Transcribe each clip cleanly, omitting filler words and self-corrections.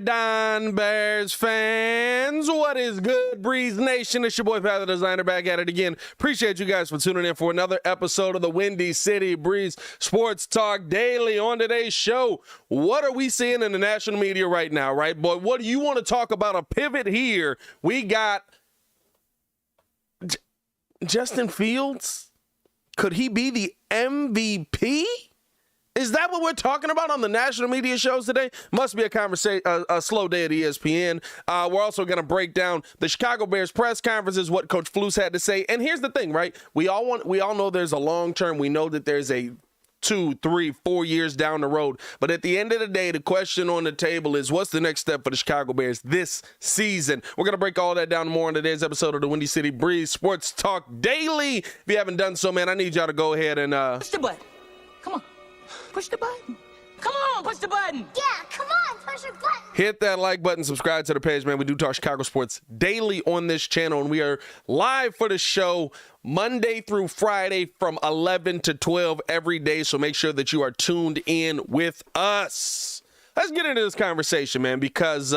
Don Bears fans, what is good, Breeze Nation? It's your boy Pat the Designer back at it again. Appreciate you guys for tuning in for another episode of the Windy City Breeze Sports Talk Daily. On today's show, what are we seeing in the national media right now, right, boy? What do you want to talk about? A pivot here. We got Justin Fields. Could he be the MVP? Is that what we're talking about on the national media shows today? Must be a slow day at ESPN. We're also going to break down the Chicago Bears press conferences, what Coach Flus had to say. And here's the thing, right? We all know there's a long term. We know that there's a 2, 3, 4 years down the road. But at the end of the day, the question on the table is, what's the next step for the Chicago Bears this season? We're going to break all that down more on today's episode of the Windy City Breeze Sports Talk Daily. If you haven't done so, man, I need y'all to go ahead and push the button. Come on. Push the button. Come on, push the button. Yeah, come on, push the button. Hit that like button, subscribe to the page, man. We do talk Chicago sports daily on this channel, and we are live for the show Monday through Friday from 11 to 12 every day, so make sure that you are tuned in with us. Let's get into this conversation, man, because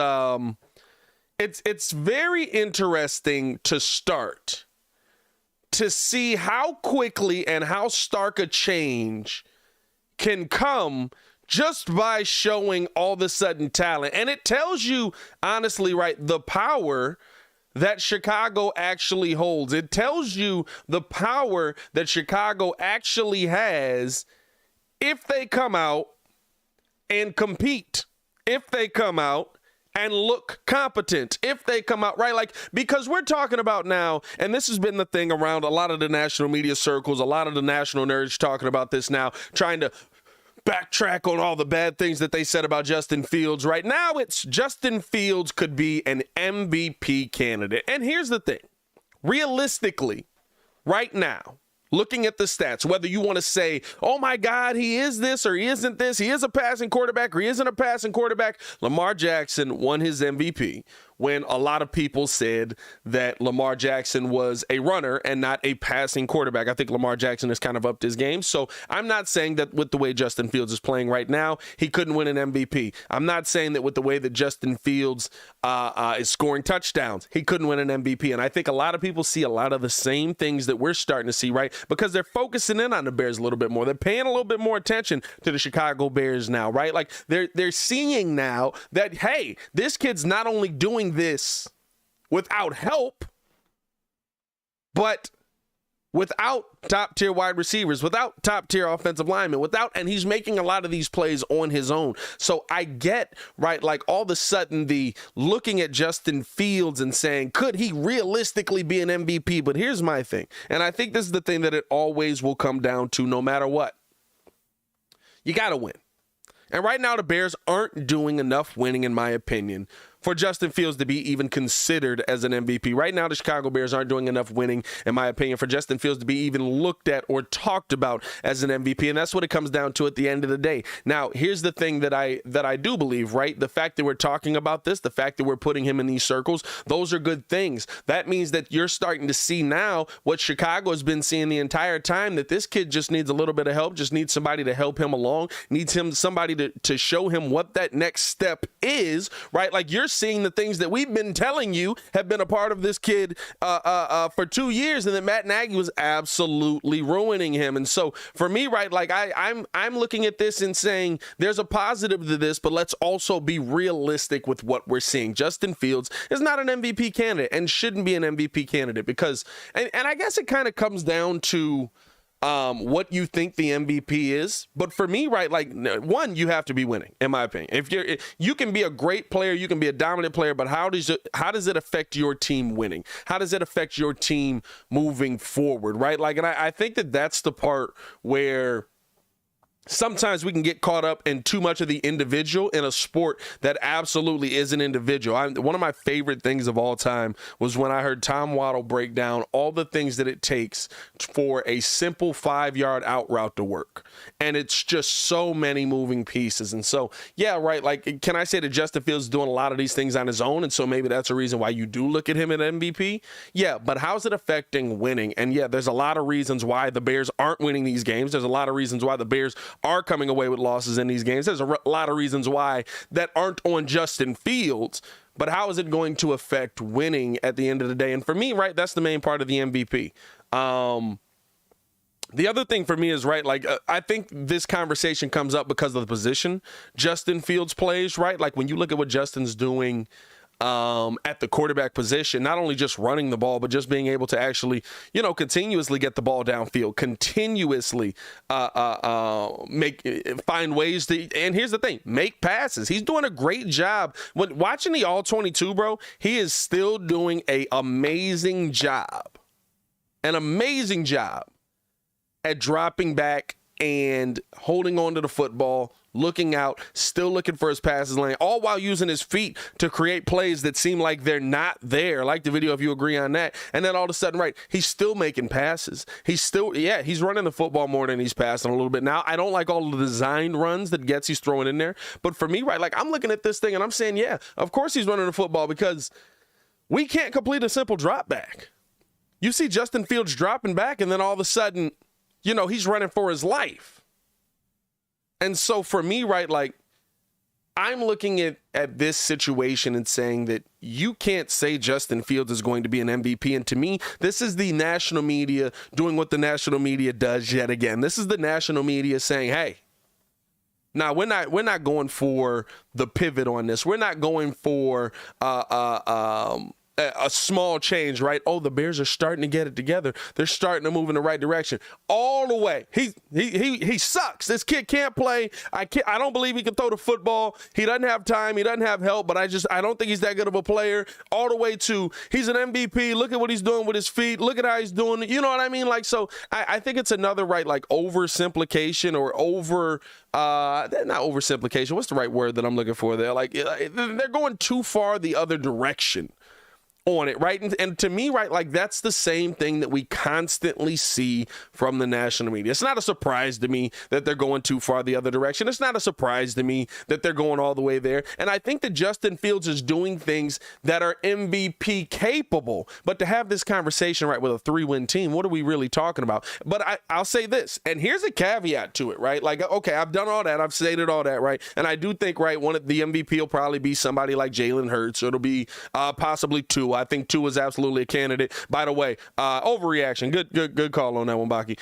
it's very interesting to start to see how quickly and how stark a change can come just by showing all the sudden talent. And it tells you, honestly, right, the power that Chicago actually holds. It tells you the power that Chicago actually has if they come out and compete, if they come out and look competent, if they come out right, like, because we're talking about now, and this has been the thing around a lot of the national media circles, a lot of the national nerds talking about this now, trying to backtrack on all the bad things that they said about Justin Fields. Right now, it's Justin Fields could be an MVP candidate. And here's the thing, realistically, right now, looking at the stats, whether you want to say, oh my God, he is this or he isn't this, he is a passing quarterback or he isn't a passing quarterback, Lamar Jackson won his MVP when a lot of people said that Lamar Jackson was a runner and not a passing quarterback. I think Lamar Jackson has kind of upped his game. So I'm not saying that with the way Justin Fields is playing right now, he couldn't win an MVP. I'm not saying that with the way that Justin Fields is scoring touchdowns, he couldn't win an MVP. And I think a lot of people see a lot of the same things that we're starting to see, right? Because they're focusing in on the Bears a little bit more. They're paying a little bit more attention to the Chicago Bears now, right? Like they're seeing now that, hey, this kid's not only doing this without help, but without top tier wide receivers, without top tier offensive linemen, and he's making a lot of these plays on his own. So I get, right, like all of a sudden the looking at Justin Fields and saying, could he realistically be an MVP? But here's my thing, and I think this is the thing that it always will come down to no matter what. You got to win. And right now the Bears aren't doing enough winning, in my opinion, for Justin Fields to be even considered as an MVP. Right now, the Chicago Bears aren't doing enough winning, in my opinion, for Justin Fields to be even looked at or talked about as an MVP. And that's what it comes down to at the end of the day. Now, here's the thing that I do believe, right? The fact that we're talking about this, the fact that we're putting him in these circles, those are good things. That means that you're starting to see now what Chicago has been seeing the entire time, that this kid just needs a little bit of help, just needs somebody to help him along, needs somebody to show him what that next step is, right? Like, you're seeing the things that we've been telling you have been a part of this kid for 2 years, and that Matt Nagy was absolutely ruining him. And so for me, right, like I'm looking at this and saying there's a positive to this, but let's also be realistic with what we're seeing. Justin Fields is not an MVP candidate and shouldn't be an MVP candidate because, and I guess it kind of comes down to what you think the MVP is. But for me, right, like, one, you have to be winning, in my opinion. If you can be a great player, you can be a dominant player, but how does it affect your team winning? How does it affect your team moving forward, right? Like, and I think that that's the part where sometimes we can get caught up in too much of the individual in a sport that absolutely is an individual. One of my favorite things of all time was when I heard Tom Waddle break down all the things that it takes for a simple 5-yard out route to work. And it's just so many moving pieces. And so, yeah, right, like, can I say that Justin Fields is doing a lot of these things on his own? And so maybe that's a reason why you do look at him at MVP? Yeah, but how's it affecting winning? And yeah, there's a lot of reasons why the Bears aren't winning these games. There's a lot of reasons why the Bears are coming away with losses in these games. There's a lot of reasons why that aren't on Justin Fields, but how is it going to affect winning at the end of the day? And for me, right, that's the main part of the MVP. The other thing for me is, right, like, I think this conversation comes up because of the position Justin Fields plays, right? Like, when you look at what Justin's doing at the quarterback position, not only just running the ball, but just being able to actually, continuously get the ball downfield, continuously find ways to, and here's the thing, make passes. He's doing a great job. When watching the All-22, bro, he is still doing an amazing job at dropping back and holding on to the football, looking out, still looking for his passes lane, all while using his feet to create plays that seem like they're not there. Like the video, if you agree on that. And then all of a sudden, right, he's still making passes. He's running the football more than he's passing a little bit. Now, I don't like all of the designed runs that Getsy's throwing in there. But for me, right, like, I'm looking at this thing and I'm saying, yeah, of course he's running the football because we can't complete a simple drop back. You see Justin Fields dropping back and then all of a sudden, he's running for his life. And so for me, right, like, I'm looking at this situation and saying that you can't say Justin Fields is going to be an MVP. And to me, this is the national media doing what the national media does yet again. This is the national media saying, hey, now we're not going for the pivot on this. We're not going for a small change, right? Oh, the Bears are starting to get it together. They're starting to move in the right direction. All the way. He sucks. This kid can't play. I don't believe he can throw the football. He doesn't have time. He doesn't have help, but I don't think he's that good of a player. All the way to he's an MVP. Look at what he's doing with his feet. Look at how he's doing it. You know what I mean? Like, so I think it's another, right, like, oversimplification or not oversimplification. What's the right word that I'm looking for there? Like, they're going too far the other direction on it, right? And to me, right, like, that's the same thing that we constantly see from the national media. It's not a surprise to me that they're going too far the other direction. It's not a surprise to me that they're going all the way there. And I think that Justin Fields is doing things that are MVP capable. But to have this conversation, right, with a 3-win team, what are we really talking about? But I'll say this, and here's a caveat to it, right? Like, okay, I've done all that. I've stated all that, right? And I do think, right, one of the MVP will probably be somebody like Jalen Hurts. Or it'll be possibly Tua. I think Tua is absolutely a candidate. By the way, overreaction. Good call on that one, Baki.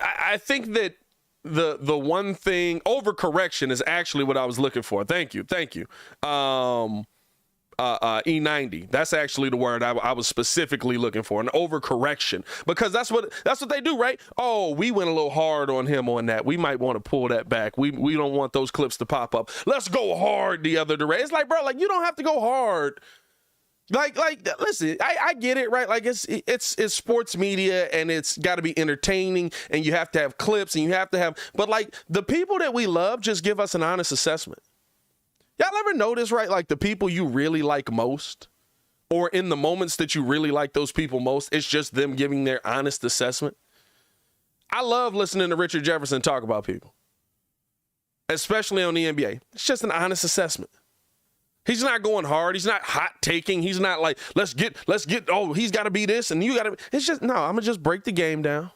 I think that the one thing, overcorrection is actually what I was looking for. Thank you. E90. That's actually the word I was specifically looking for, an overcorrection, because that's what they do, right? Oh, we went a little hard on him on that. We might want to pull that back. We don't want those clips to pop up. Let's go hard the other direction. It's like, bro, like, you don't have to go hard. Like, listen, I get it, right? Like, it's sports media and it's got to be entertaining and you have to have clips and you have to have, but like, the people that we love just give us an honest assessment. Y'all ever notice, right, like, the people you really like most, or in the moments that you really like those people most, it's just them giving their honest assessment? I love listening to Richard Jefferson talk about people, especially on the NBA. It's just an honest assessment. He's not going hard. He's not hot taking. He's not like, let's get, oh, he's got to be this and you got to. It's just, no, I'm going to just break the game down.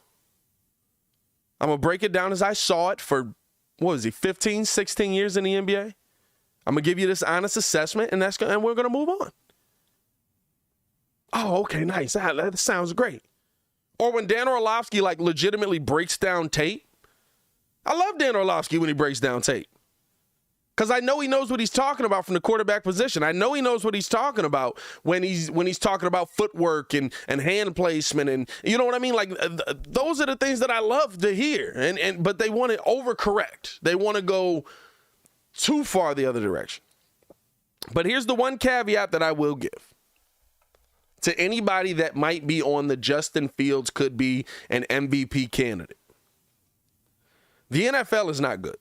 I'm going to break it down as I saw it for, 15, 16 years in the NBA? I'm going to give you this honest assessment, and we're going to move on. Oh, okay, nice. That sounds great. Or when Dan Orlovsky, like, legitimately breaks down tape. I love Dan Orlovsky when he breaks down tape, because I know he knows what he's talking about from the quarterback position. I know he knows what he's talking about when he's talking about footwork and hand placement, and you know what I mean? Like, those are the things that I love to hear. But they want to overcorrect. They want to go too far the other direction. But here's the one caveat that I will give to anybody that might be on the Justin Fields could be an MVP candidate. The NFL is not good.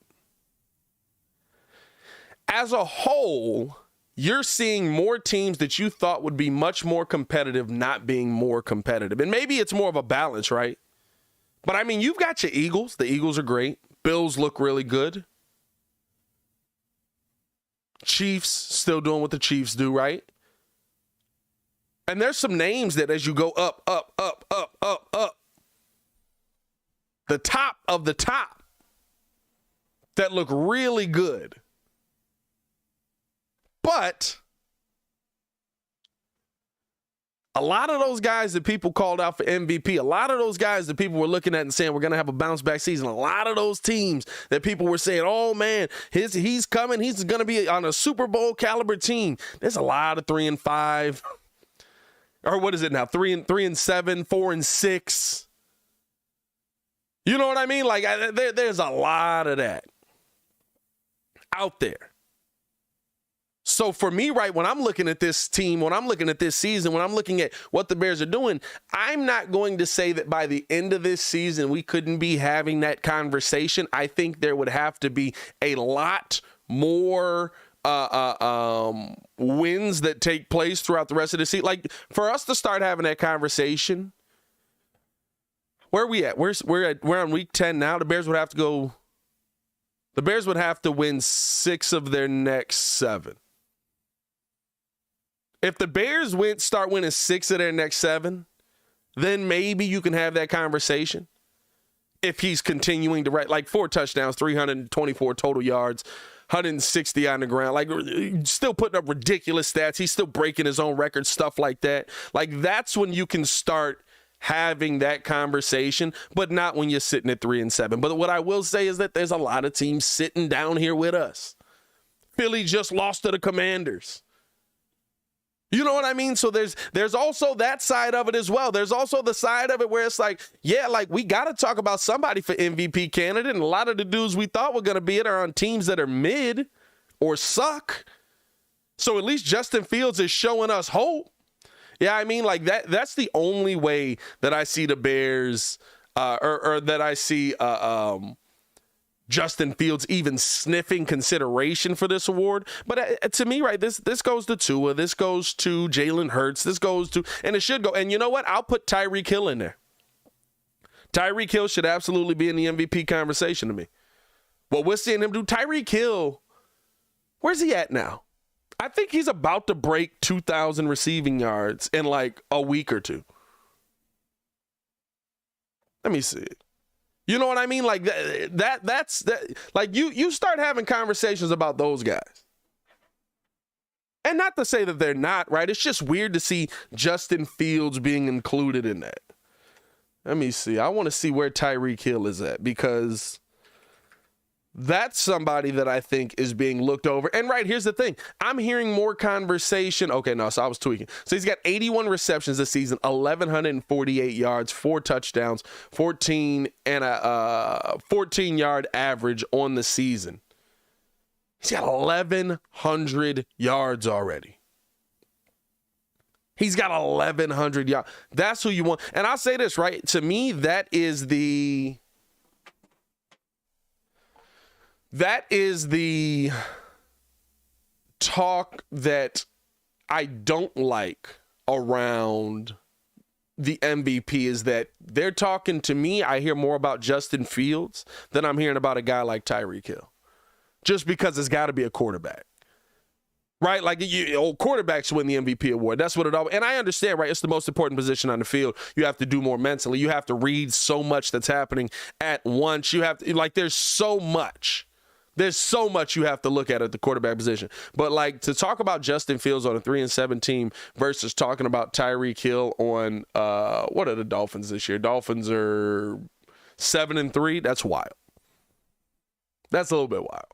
As a whole, you're seeing more teams that you thought would be much more competitive not being more competitive. And maybe it's more of a balance, right? But I mean, you've got your Eagles. The Eagles are great. Bills look really good. Chiefs still doing what the Chiefs do, right? And there's some names that as you go up, the top of the top that look really good. But a lot of those guys that people called out for MVP, a lot of those guys that people were looking at and saying we're going to have a bounce back season, a lot of those teams that people were saying, oh man, he's coming, he's going to be on a Super Bowl caliber team. There's a lot of 3-5, or what is it now? 3-7, 4-6. You know what I mean? Like there's a lot of that out there. So for me, right, when I'm looking at this team, when I'm looking at this season, when I'm looking at what the Bears are doing, I'm not going to say that by the end of this season we couldn't be having that conversation. I think there would have to be a lot more wins that take place throughout the rest of the season. Like for us to start having that conversation, where are we at? We're on week 10 now. The Bears would have to win 6 of their next 7. If the Bears start winning 6 of their next 7, then maybe you can have that conversation. If he's continuing to like 4 touchdowns, 324 total yards, 160 on the ground, like still putting up ridiculous stats. He's still breaking his own records, stuff like that. Like that's when you can start having that conversation, but not when you're sitting at 3-7. But what I will say is that there's a lot of teams sitting down here with us. Philly just lost to the Commanders. You know what I mean? So there's also that side of it as well. There's also the side of it where it's like, yeah, like we got to talk about somebody for MVP candidate. And a lot of the dudes we thought were going to be it are on teams that are mid or suck. So at least Justin Fields is showing us hope. Yeah, I mean, like that's the only way that I see the Bears or that I see Justin Fields even sniffing consideration for this award. But to me, right, this goes to Tua, this goes to Jalen Hurts, this goes to, and it should go. And you know what? I'll put Tyreek Hill in there. Tyreek Hill should absolutely be in the MVP conversation to me. What we're seeing him do, Tyreek Hill, where's he at now? I think he's about to break 2,000 receiving yards in like a week or two. Let me see. You know what I mean? Like that's like you start having conversations about those guys. And not to say that they're not, right? It's just weird to see Justin Fields being included in that. Let me see. I want to see where Tyreek Hill is at because that's somebody that I think is being looked over. And right, here's the thing. I'm hearing more conversation. Okay, no, so I was tweaking. So he's got 81 receptions this season, 1,148 yards, 4 touchdowns, 14 and a 14-yard average on the season. He's got 1,100 yards already. He's got 1,100 yards. That's who you want. And I'll say this, right? To me, that is the talk that I don't like around the MVP is that they're talking to me. I hear more about Justin Fields than I'm hearing about a guy like Tyreek Hill, just because it's got to be a quarterback, right? Like quarterbacks win the MVP award. That's what it all. And I understand, right? It's the most important position on the field. You have to do more mentally. You have to read so much that's happening at once. You have to, like, there's so much you have to look at the quarterback position. But like to talk about Justin Fields on a 3-7 team versus talking about Tyreek Hill on what are the Dolphins this year? Dolphins are 7-3. That's wild. That's a little bit wild.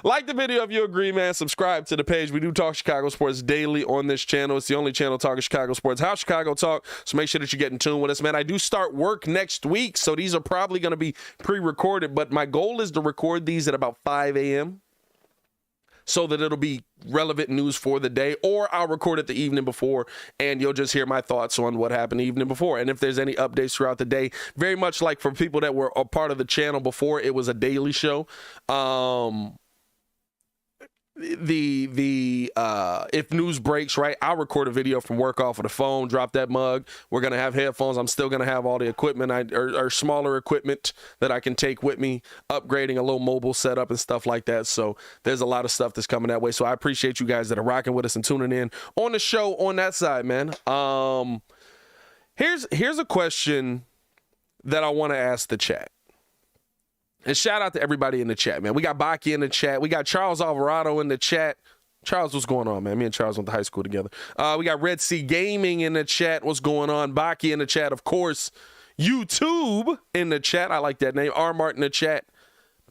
Like the video if you agree, man. Subscribe to the page. We do talk Chicago sports daily on this channel. It's the only channel talking Chicago sports. How Chicago talk. So make sure that you get in tune with us, man. I do start work next week, so these are probably going to be pre-recorded. But my goal is to record these at about 5 a.m. so that it'll be relevant news for the day, or I'll record it the evening before, and you'll just hear my thoughts on what happened the evening before. And if there's any updates throughout the day, very much like for people that were a part of the channel before, it was a daily show. If news breaks, right, I'll record a video from work off of the phone, drop that mug. We're going to have headphones. I'm still going to have all the equipment or smaller equipment that I can take with me, upgrading a little mobile setup and stuff like that. So there's a lot of stuff that's coming that way. So I appreciate you guys that are rocking with us and tuning in on the show on that side, man. Here's a question that I want to ask the chat. And shout out to everybody in the chat, man. We got Baki in the chat. We got Charles Alvarado in the chat. Charles, what's going on, man? Me and Charles went to high school together. We got Red Sea Gaming in the chat. What's going on? Baki in the chat, of course. YouTube in the chat. I like that name. R. Mart in the chat.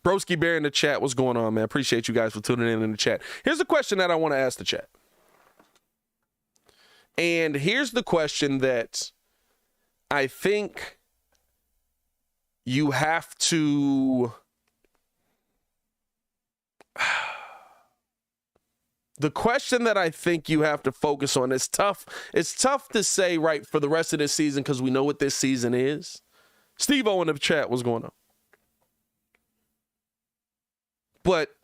Broski Bear in the chat. What's going on, man? Appreciate you guys for tuning in the chat. Here's a question that I want to ask the chat. And here's the question that I think you have to... The question that I think you have to focus on is tough. It's tough to say, right, for the rest of this season because we know what this season is. Steve-O in the chat, what's going on? But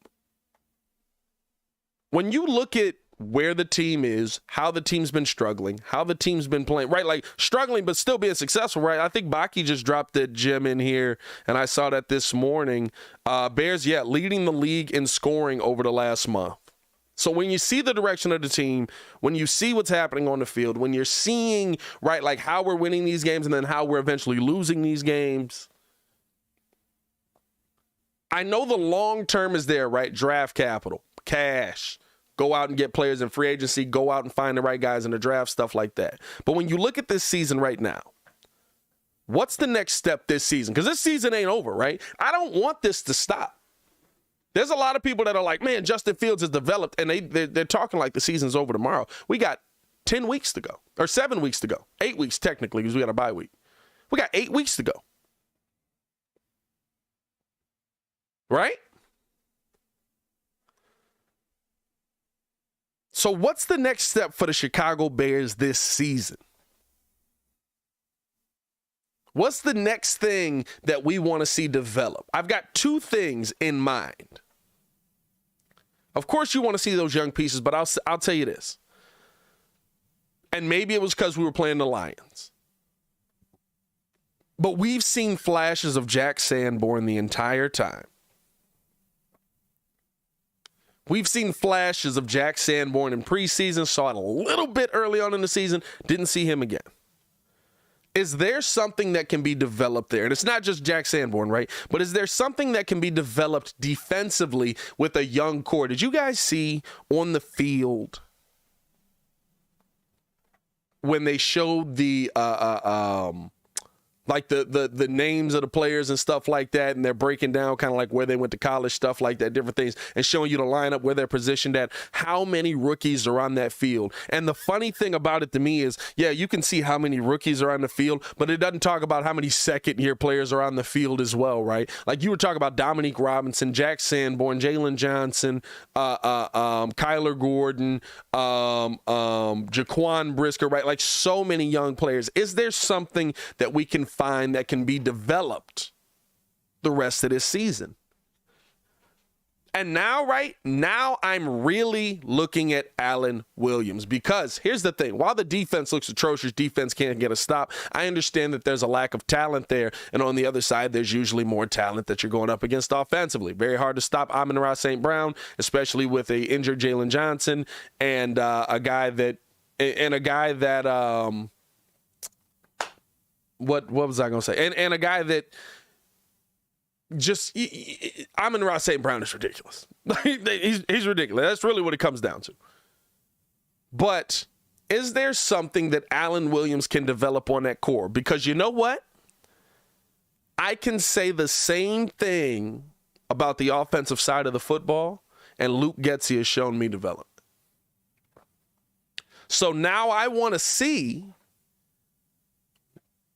when you look at where the team is, how the team's been struggling, how the team's been playing, right? Like struggling, but still being successful, right? I think Baki just dropped that gem in here, and I saw that this morning. Bears, leading the league in scoring over the last month. So when you see the direction of the team, when you see what's happening on the field, when you're seeing, right, like how we're winning these games and then how we're eventually losing these games, I know the long term is there, right? Draft capital, cash, go out and get players in free agency, go out and find the right guys in the draft, stuff like that. But when you look at this season right now, what's the next step this season? Because this season ain't over, right? I don't want this to stop. There's a lot of people that are like, man, Justin Fields has developed, and they're talking like the season's over tomorrow. We got 10 weeks to go, or 7 weeks to go. 8 weeks technically, because we got a bye week. We got 8 weeks to go. Right? So what's the next step for the Chicago Bears this season? What's the next thing that we want to see develop? I've got two things in mind. Of course, you want to see those young pieces, but I'll tell you this. And maybe it was because we were playing the Lions. But we've seen flashes of Jack Sanborn the entire time. We've seen flashes of Jack Sanborn in preseason, saw it a little bit early on in the season, didn't see him again. Is there something that can be developed there? And it's not just Jack Sanborn, right? But is there something that can be developed defensively with a young core? Did you guys see on the field when they showed the like the names of the players and stuff like that, and they're breaking down kind of like where they went to college, stuff like that, different things, and showing you the lineup where they're positioned at, how many rookies are on that field. And the funny thing about it to me is, yeah, you can see how many rookies are on the field, but it doesn't talk about how many second-year players are on the field as well, right? Like you were talking about Dominique Robinson, Jack Sanborn, Jalen Johnson, Kyler Gordon, Jaquan Brisker, right? Like so many young players. Is there something that we can find that can be developed the rest of this season? And now, right now, I'm really looking at Alan Williams, because here's the thing. While the defense looks atrocious, defense can't get a stop, I understand that there's a lack of talent there. And on the other side, there's usually more talent that you're going up against offensively. Very hard to stop Amon-Ra St. Brown, especially with a injured Jalen Johnson and a guy that what was I going to say? And a guy that just, Amon-Ra St. Brown is ridiculous. He's ridiculous. That's really what it comes down to. But is there something that Alan Williams can develop on that core? Because you know what? I can say the same thing about the offensive side of the football, and Luke Getsy has shown me development. So now I want to see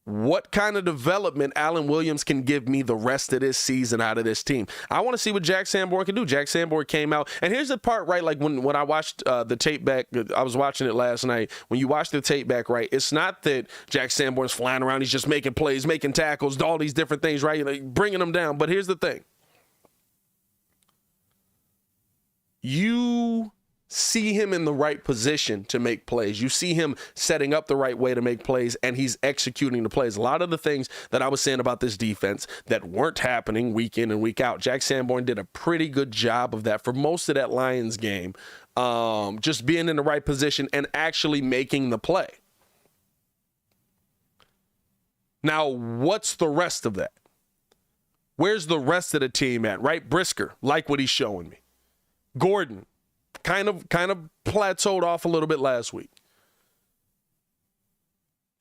what kind of development Alan Williams can give me the rest of this season out of this team. I want to see what Jack Sanborn can do. Jack Sanborn came out, and here's the part, right, like when I watched the tape back, I was watching it last night. When you watch the tape back, right, it's not that Jack Sanborn's flying around, he's just making plays, making tackles, all these different things, right, like bringing them down. But here's the thing. You see him in the right position to make plays. You see him setting up the right way to make plays, and he's executing the plays. A lot of the things that I was saying about this defense that weren't happening week in and week out, Jack Sanborn did a pretty good job of that for most of that Lions game, just being in the right position and actually making the play. Now, what's the rest of that? Where's the rest of the team at, right? Brisker, like what he's showing me. Gordon, kind of plateaued off a little bit last week.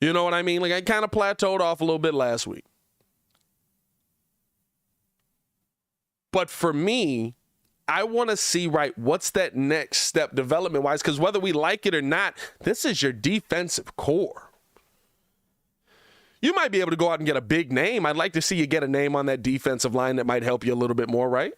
You know what I mean? Like, I kind of plateaued off a little bit last week. But for me, I want to see, right, what's that next step development-wise? Because whether we like it or not, this is your defensive core. You might be able to go out and get a big name. I'd like to see you get a name on that defensive line that might help you a little bit more, right?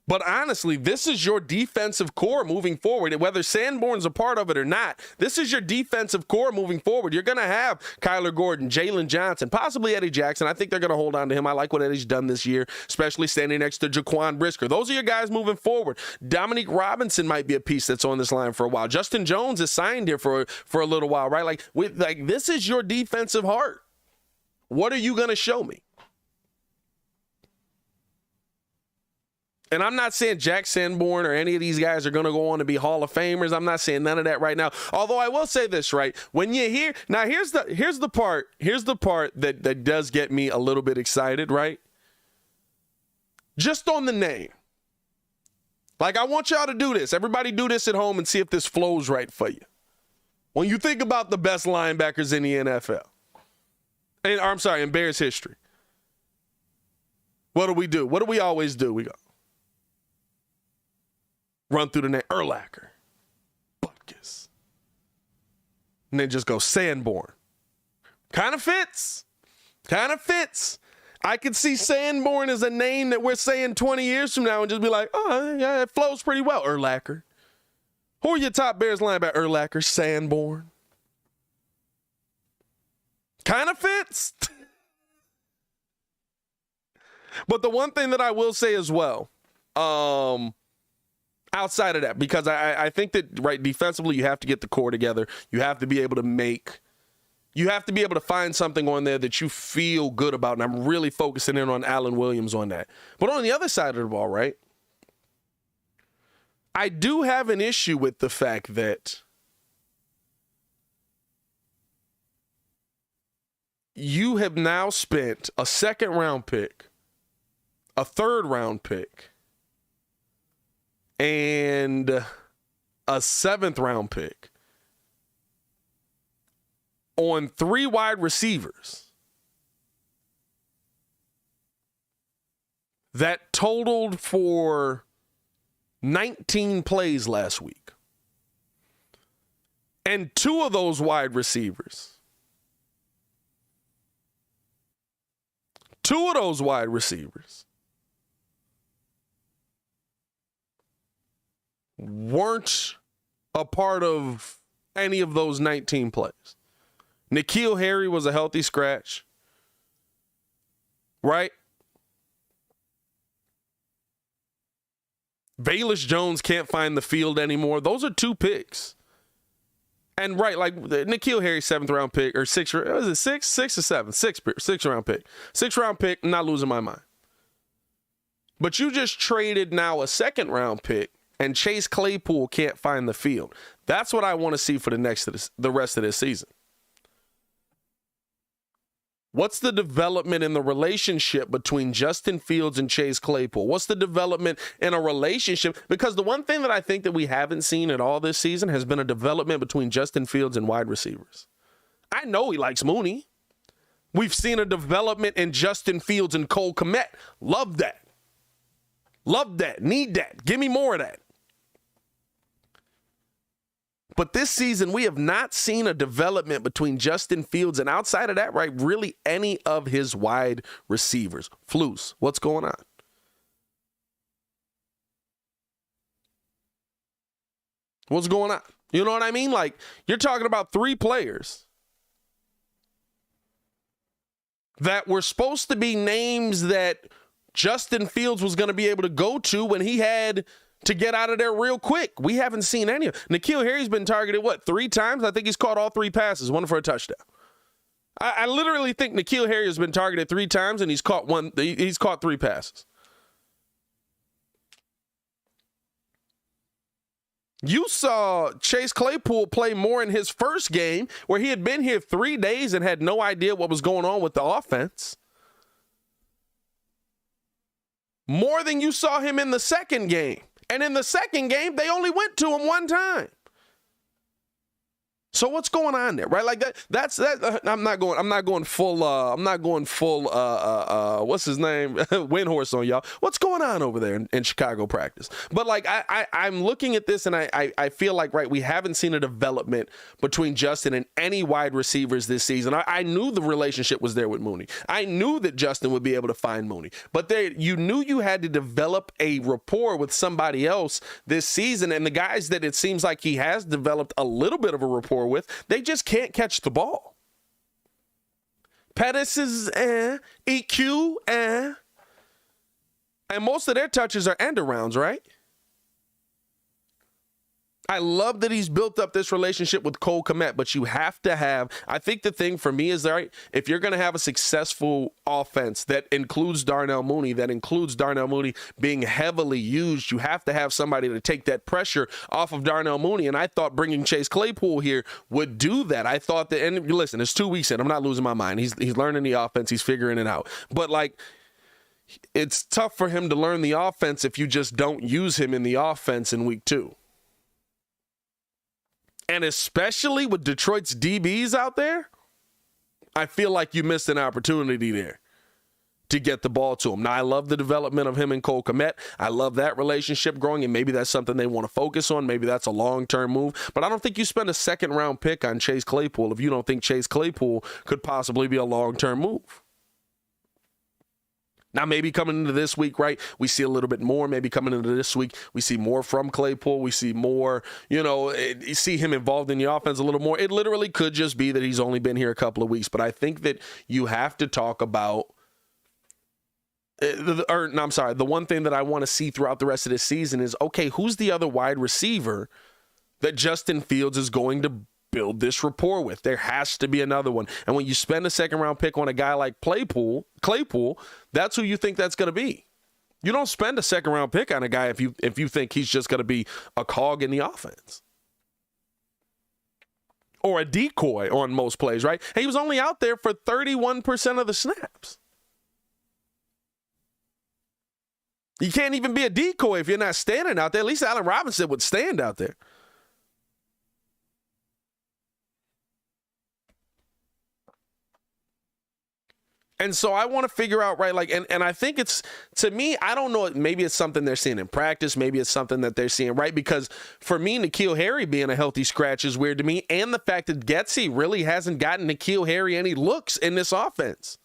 But honestly, this is your defensive core moving forward. And whether Sanborn's a part of it or not, this is your defensive core moving forward. You're going to have Kyler Gordon, Jalen Johnson, possibly Eddie Jackson. I think they're going to hold on to him. I like what Eddie's done this year, especially standing next to Jaquan Brisker. Those are your guys moving forward. Dominique Robinson might be a piece that's on this line for a while. Justin Jones is signed here for a little while, right? Like this is your defensive heart. What are you going to show me? And I'm not saying Jack Sanborn or any of these guys are going to go on to be Hall of Famers. I'm not saying none of that right now. Although I will say this, right? When you hear now, here's the part that does get me a little bit excited, right? Just on the name. Like, I want y'all to do this. Everybody do this at home and see if this flows right for you. When you think about the best linebackers in the NFL, in Bears history, what do we do? What do we always do? We go. Run through the name, Urlacher, Butkus, and then just go Sanborn. Kind of fits. I could see Sanborn as a name that we're saying 20 years from now and just be like, oh, yeah, it flows pretty well. Urlacher. Who are your top Bears linebacker? Urlacher, Sanborn. Kind of fits. But the one thing that I will say as well, outside of that, because I think that, right, defensively, you have to get the core together. You have to be able to find something on there that you feel good about. And I'm really focusing in on Alan Williams on that. But on the other side of the ball, right, I do have an issue with the fact that you have now spent a second-round pick, a third-round pick, and a 7th-round pick on 3 wide receivers that totaled for 19 plays last week. And 2 of those wide receivers, weren't a part of any of those 19 plays. N'Keal Harry was a healthy scratch, right? Bayless Jones can't find the field anymore. Those are 2 picks. And right, like N'Keal Harry, 7th-round pick, or 6 or 7? 6th-round pick. 6th-round pick, not losing my mind. But you just traded now a 2nd-round pick, and Chase Claypool can't find the field. That's what I want to see for the rest of this season. What's the development in the relationship between Justin Fields and Chase Claypool? What's the development in a relationship? Because the one thing that I think that we haven't seen at all this season has been a development between Justin Fields and wide receivers. I know he likes Mooney. We've seen a development in Justin Fields and Cole Kmet. Love that. Need that. Give me more of that. But this season, we have not seen a development between Justin Fields and, outside of that, right, really any of his wide receivers. Flus, what's going on? What's going on? You know what I mean? Like, you're talking about 3 players that were supposed to be names that Justin Fields was going to be able to go to when he had to get out of there real quick. We haven't seen any of it. N'Keal Harry's been targeted, 3 times? I think he's caught all 3 passes, 1 for a touchdown. I literally think N'Keal Harry has been targeted 3 times, and he's caught 3 passes. You saw Chase Claypool play more in his first game where he had been here 3 days and had no idea what was going on with the offense. More than you saw him in the second game. And in the second game, they only went to him one time. So what's going on there, right? Like that. I'm not going full. What's his name? Windhorse on y'all. What's going on over there in Chicago practice? But like I'm looking at this and I feel like, right, we haven't seen a development between Justin and any wide receivers this season. I knew the relationship was there with Mooney. I knew that Justin would be able to find Mooney. But you knew you had to develop a rapport with somebody else this season, and the guys that it seems like he has developed a little bit of a rapport with, they just can't catch the ball. Pettis is EQ and most of their touches are end arounds, right? I love that he's built up this relationship with Cole Kmet, but you have to have, I think the thing for me is, right, if you're going to have a successful offense that includes Darnell Mooney, being heavily used, you have to have somebody to take that pressure off of Darnell Mooney. And I thought bringing Chase Claypool here would do that. I thought that, and listen, it's 2 weeks in. I'm not losing my mind. He's learning the offense. He's figuring it out. But like, it's tough for him to learn the offense if you just don't use him in the offense in week 2. And especially with Detroit's DBs out there, I feel like you missed an opportunity there to get the ball to him. Now, I love the development of him and Cole Kmet. I love that relationship growing, and maybe that's something they want to focus on. Maybe that's a long-term move. But I don't think you spend a second-round pick on Chase Claypool if you don't think Chase Claypool could possibly be a long-term move. Now, maybe coming into this week, right, we see a little bit more. Maybe coming into this week, we see more from Claypool. We see more, you see him involved in the offense a little more. It literally could just be that he's only been here a couple of weeks. But I think that you have to talk about, the one thing that I want to see throughout the rest of this season is, okay, who's the other wide receiver that Justin Fields is going to build this rapport with? There has to be another one. And when you spend a second-round pick on a guy like Claypool, that's who you think that's going to be. You don't spend a second-round pick on a guy if you think he's just going to be a cog in the offense. Or a decoy on most plays, right? And he was only out there for 31% of the snaps. You can't even be a decoy if you're not standing out there. At least Allen Robinson would stand out there. And so I want to figure out, right, like, and I think it's, to me, I don't know, maybe it's something they're seeing in practice, maybe it's something that they're seeing, right, because for me, N'Keal Harry being a healthy scratch is weird to me, and the fact that Getsy really hasn't gotten N'Keal Harry any looks in this offense.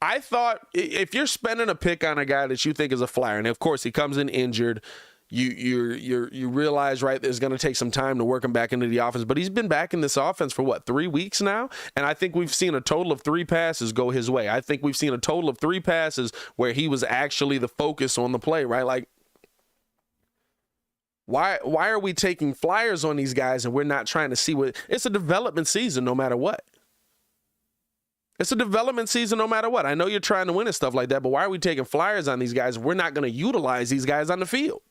I thought if you're spending a pick on a guy that you think is a flyer, and of course he comes in injured, you realize, right, there's going to take some time to work him back into the offense. But he's been back in this offense for, 3 weeks now? And I think we've seen a total of 3 passes go his way. I think we've seen a total of 3 passes where he was actually the focus on the play, right? Like, why are we taking flyers on these guys and we're not trying to see what – it's a development season no matter what. It's a development season no matter what. I know you're trying to win and stuff like that, but why are we taking flyers on these guys if we're not going to utilize these guys on the field?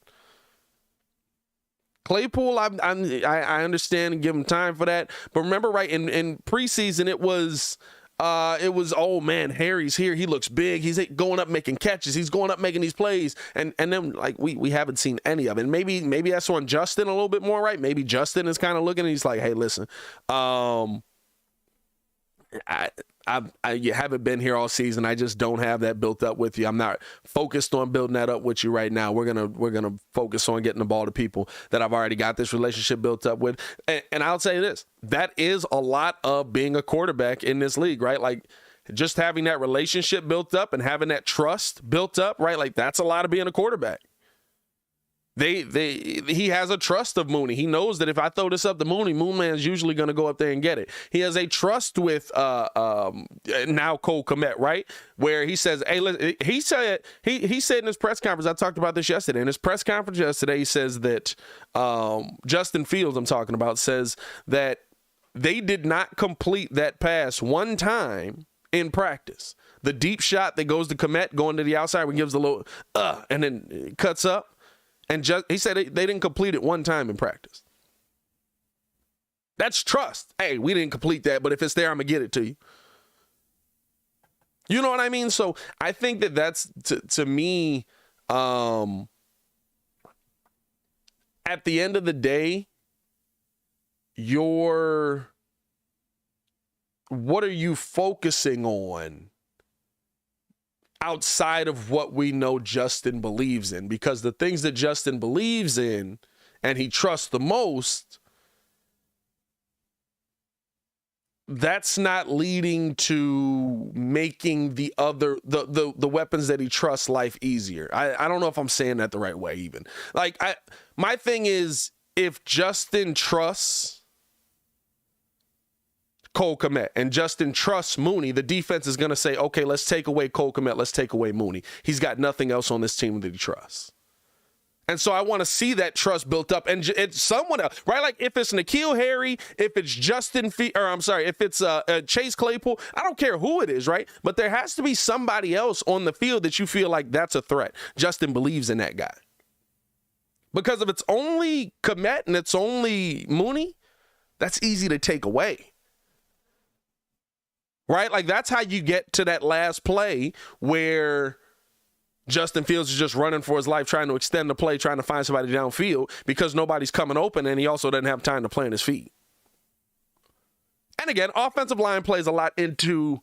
Claypool, I understand and give him time for that. But remember, right, in preseason, it was, oh, man, Harry's here. He looks big. He's going up making catches. He's going up making these plays. And then, like, we haven't seen any of it. And maybe that's on Justin a little bit more, right? Maybe Justin is kind of looking and he's like, hey, listen, you haven't been here all season. I just don't have that built up with you. I'm not focused on building that up with you right now. We're gonna focus on getting the ball to people that I've already got this relationship built up with. And I'll say this: that is a lot of being a quarterback in this league, right? Like, just having that relationship built up and having that trust built up, right? Like, that's a lot of being a quarterback. He has a trust of Mooney. He knows that if I throw this up to Mooney, Moonman's usually going to go up there and get it. He has a trust with now Cole Kmet, right? Where he says, hey, listen, he said in his press conference, I talked about this yesterday. In his press conference yesterday, he says that Justin Fields, I'm talking about, says that they did not complete that pass one time in practice. The deep shot that goes to Kmet going to the outside when he gives the low and then cuts up. And he said they didn't complete it one time in practice. That's trust. Hey, we didn't complete that, but if it's there, I'm going to get it to you. You know what I mean? So I think that's, to me, at the end of the day, what are you focusing on outside of what we know Justin believes in? Because the things that Justin believes in and he trusts the most, that's not leading to making the weapons that he trusts life easier. I don't know if I'm saying that the right way even. Like, my thing is, if Justin trusts Cole Kmet and Justin trusts Mooney, the defense is going to say, okay, let's take away Cole Kmet, let's take away Mooney. He's got nothing else on this team that he trusts. And so I want to see that trust built up, and it's someone else, right? Like if it's N'Keal Harry, if it's if it's Chase Claypool, I don't care who it is, right? But there has to be somebody else on the field that you feel like that's a threat. Justin believes in that guy. Because if it's only Kmet and it's only Mooney, that's easy to take away. Right? Like that's how you get to that last play where Justin Fields is just running for his life, trying to extend the play, trying to find somebody downfield because nobody's coming open, and he also doesn't have time to plant his feet. And again, offensive line plays a lot into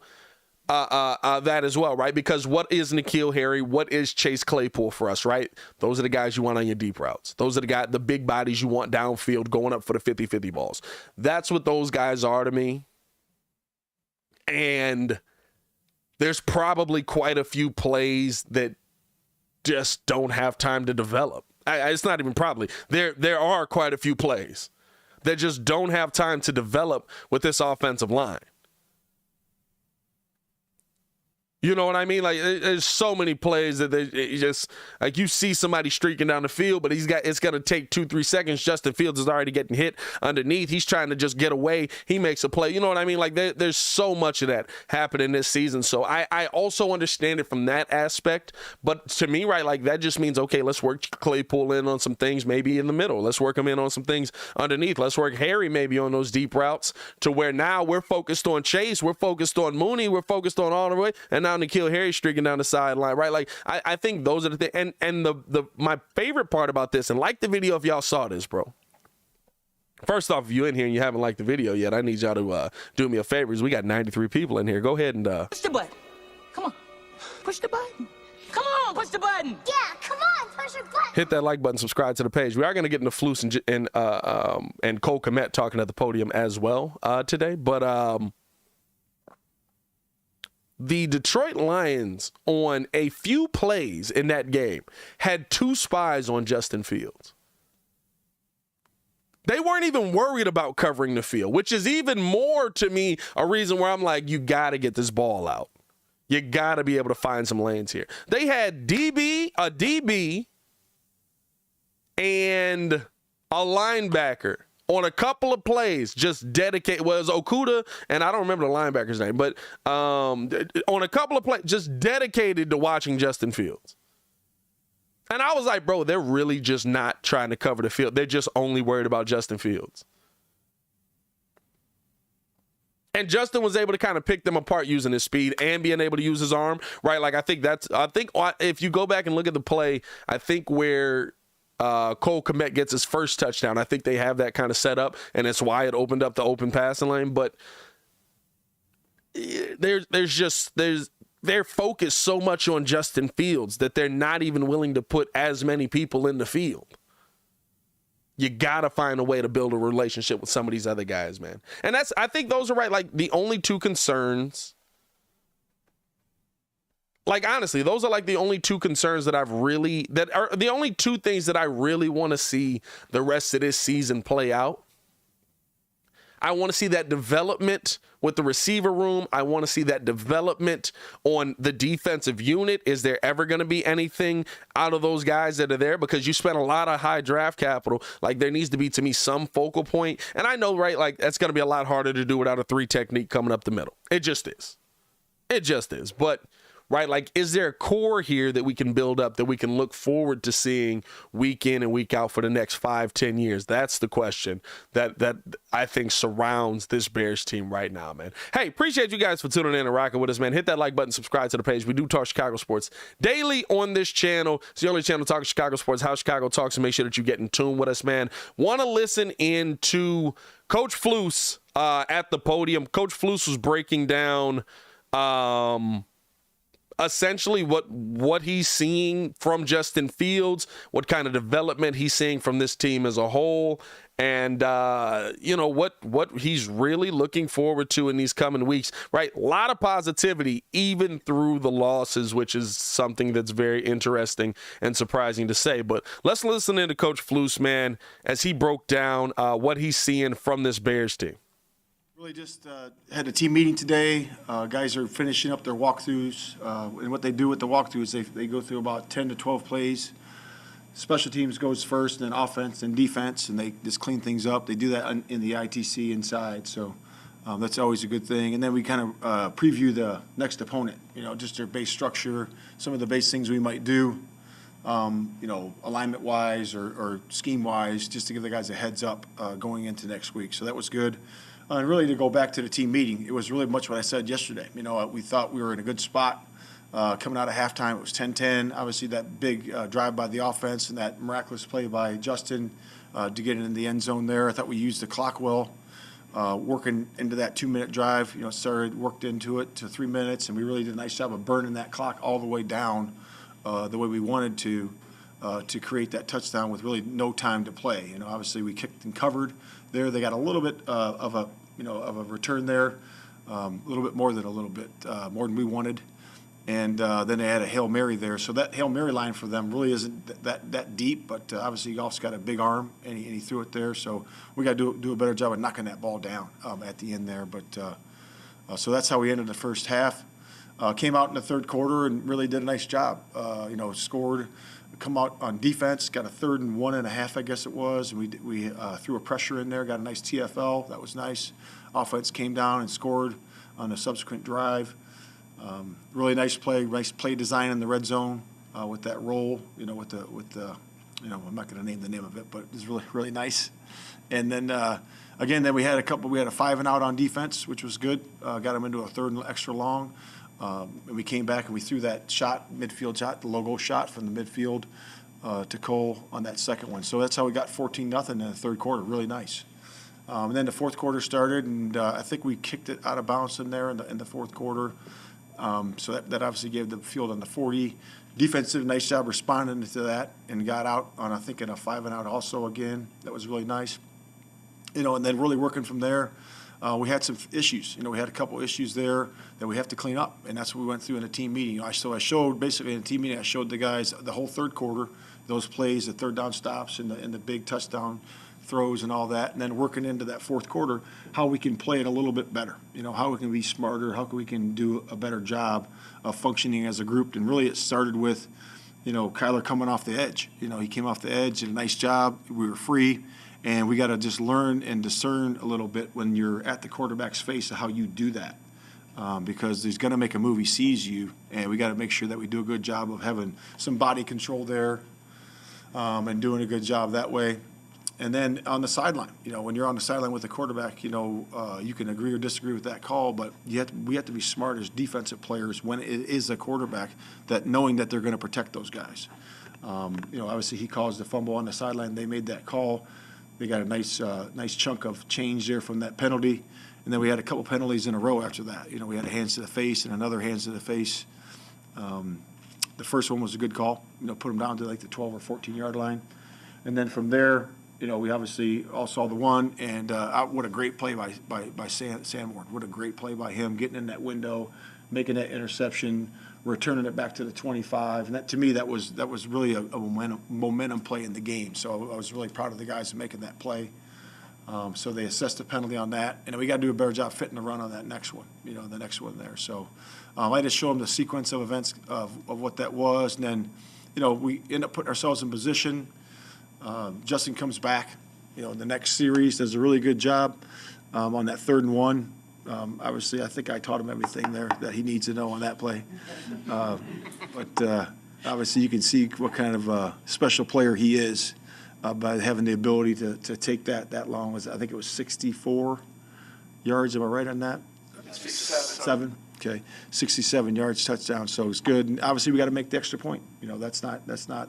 that as well, right? Because what is N'Keal Harry? What is Chase Claypool for us, right? Those are the guys you want on your deep routes. Those are the big bodies you want downfield going up for the 50-50 balls. That's what those guys are to me. And there's probably quite a few plays that just don't have time to develop. It's not even probably. There are quite a few plays that just don't have time to develop with this offensive line. You know what I mean? Like, there's so many plays that they just, like, you see somebody streaking down the field, but it's going to take 2-3 seconds. Justin Fields is already getting hit underneath. He's trying to just get away. He makes a play. You know what I mean? Like, there's so much of that happening this season. So I also understand it from that aspect. But to me, right, like, that just means, okay, let's work Claypool in on some things maybe in the middle. Let's work him in on some things underneath. Let's work Harry maybe on those deep routes to where now we're focused on Chase. We're focused on Mooney. We're focused on all the way. And now N'Keal Harry streaking down the sideline, right? Like, I think those are the things. And my favorite part about this, and like the video if y'all saw this, bro. First off, if you're in here and you haven't liked the video yet, I need y'all to do me a favor. We got 93 people in here. Go ahead and push the button. Come on. Push the button. Come on, push the button. Yeah, come on, push your button. hit that like button, subscribe to the page. We are going to get into Flus and Cole Kmet talking at the podium as well today, but the Detroit Lions, on a few plays in that game, had 2 spies on Justin Fields. They weren't even worried about covering the field, which is even more, to me, a reason where I'm like, you got to get this ball out. You got to be able to find some lanes here. They had a DB, and a linebacker on a couple of plays, just dedicated. Well, it was Okuda, and I don't remember the linebacker's name, but on a couple of plays, just dedicated to watching Justin Fields. And I was like, bro, they're really just not trying to cover the field. They're just only worried about Justin Fields. And Justin was able to kind of pick them apart using his speed and being able to use his arm, right? Like, I think if you go back and look at the play, I think where Cole Kmet gets his first touchdown, I think they have that kind of set up, and it's why it opened up the open passing lane. But they're focused so much on Justin Fields that they're not even willing to put as many people in the field. You got to find a way to build a relationship with some of these other guys, man. And I think those are right. Like, the only 2 concerns, like, honestly, those are like the only 2 concerns that are the only 2 things that I really want to see the rest of this season play out. I want to see that development with the receiver room. I want to see that development on the defensive unit. Is there ever going to be anything out of those guys that are there? Because you spent a lot of high draft capital. Like, there needs to be, to me, some focal point. And I know, right, like, that's going to be a lot harder to do without a 3 technique coming up the middle. It just is. It just is. But right? Like, is there a core here that we can build up that we can look forward to seeing week in and week out for the next 5-10 years? That's the question that I think surrounds this Bears team right now, man. Hey, appreciate you guys for tuning in and rocking with us, man. Hit that like button, subscribe to the page. We do talk Chicago sports daily on this channel. It's the only channel talking Chicago sports, how Chicago talks, and make sure that you get in tune with us, man. Want to listen into Coach Flus at the podium. Coach Flus was breaking down essentially what he's seeing from Justin Fields, what kind of development he's seeing from this team as a whole, and what he's really looking forward to in these coming weeks, right? A lot of positivity even through the losses, which is something that's very interesting and surprising to say. But let's listen into Coach Flus, man, as he broke down what he's seeing from this Bears team. Really just had a team meeting today. Guys are finishing up their walkthroughs. And what they do with the walkthroughs, they go through about 10 to 12 plays. Special teams goes first, and then offense and defense, and they just clean things up. They do that in the ITC inside, so that's always a good thing. And then we kind of preview the next opponent, just their base structure, some of the base things we might do, alignment-wise or scheme-wise, just to give the guys a heads up going into next week. So that was good. And really, to go back to the team meeting, it was really much what I said yesterday. We thought we were in a good spot. Coming out of halftime, it was 10-10. Obviously, that big drive by the offense and that miraculous play by Justin to get in the end zone there. I thought we used the clock well, working into that 2-minute drive. Worked into it to 3 minutes, and we really did a nice job of burning that clock all the way down the way we wanted to create that touchdown with really no time to play. Obviously, we kicked and covered there. They got a little bit of a return there, a little bit more than a little bit more than we wanted. And then they had a Hail Mary there. So that Hail Mary line for them really isn't that deep, but obviously Goff's got a big arm, and he threw it there. So we got to do a better job of knocking that ball down at the end there. But so that's how we ended the first half. Came out in the third quarter and really did a nice job. Scored, come out on defense, got a 3rd and 1.5, I guess it was. And we threw a pressure in there, got a nice TFL. That was nice. Offense came down and scored on a subsequent drive. Really nice play design in the red zone with that roll. with the I'm not going to name the name of it, but it was really really nice. And then then we had a 5-and-out on defense, which was good. Got them into a 3rd and extra long. And we came back and we threw that midfield shot, the logo shot from the midfield to Cole on that second one. So that's how we got 14-0 in the third quarter. Really nice. And then the fourth quarter started, and I think we kicked it out of bounds in there in the fourth quarter. So that obviously gave the field on the 40. Defense did a nice job responding to that and got out on, I think, in a 5-and-out also again. That was really nice. And then really working from there. We had some issues. We had a couple issues there that we have to clean up, and that's what we went through in a team meeting. So I showed, basically in a team meeting, I showed the guys the whole third quarter, those plays, the third down stops and the big touchdown throws and all that, and then working into that fourth quarter, how we can play it a little bit better. How we can be smarter, how we can do a better job of functioning as a group. And really it started with, Kyler coming off the edge. He came off the edge, did a nice job. We were free. And we got to just learn and discern a little bit when you're at the quarterback's face of how you do that. Because he's going to make a move, he sees you, and we got to make sure that we do a good job of having some body control there and doing a good job that way. And then on the sideline, when you're on the sideline with the quarterback, you can agree or disagree with that call, but we have to be smart as defensive players when it is a quarterback, that knowing that they're going to protect those guys. Obviously he caused the fumble on the sideline. They made that call. They got a nice chunk of change there from that penalty. And then we had a couple penalties in a row after that. We had a hands to the face and another hands to the face. The first one was a good call. Put them down to like the 12 or 14-yard line. And then from there, we obviously all saw the one. And what a great play by Sanborn. What a great play by him, getting in that window, making that interception, returning it back to the 25, and that, to me, that was really a momentum play in the game. So I was really proud of the guys for making that play. So they assessed the penalty on that, and we got to do a better job fitting the run on that next one. The next one there. So I just show them the sequence of events of what that was, and then we end up putting ourselves in position. Justin comes back. The next series does a really good job on that 3rd and 1. Obviously, I think I taught him everything there that he needs to know on that play. But obviously, you can see what kind of special player he is by having the ability to take that long. I think it was 64 yards. Am I right on that? 67. Okay, 67 yards, touchdown. So it's good. And obviously, we got to make the extra point. That's not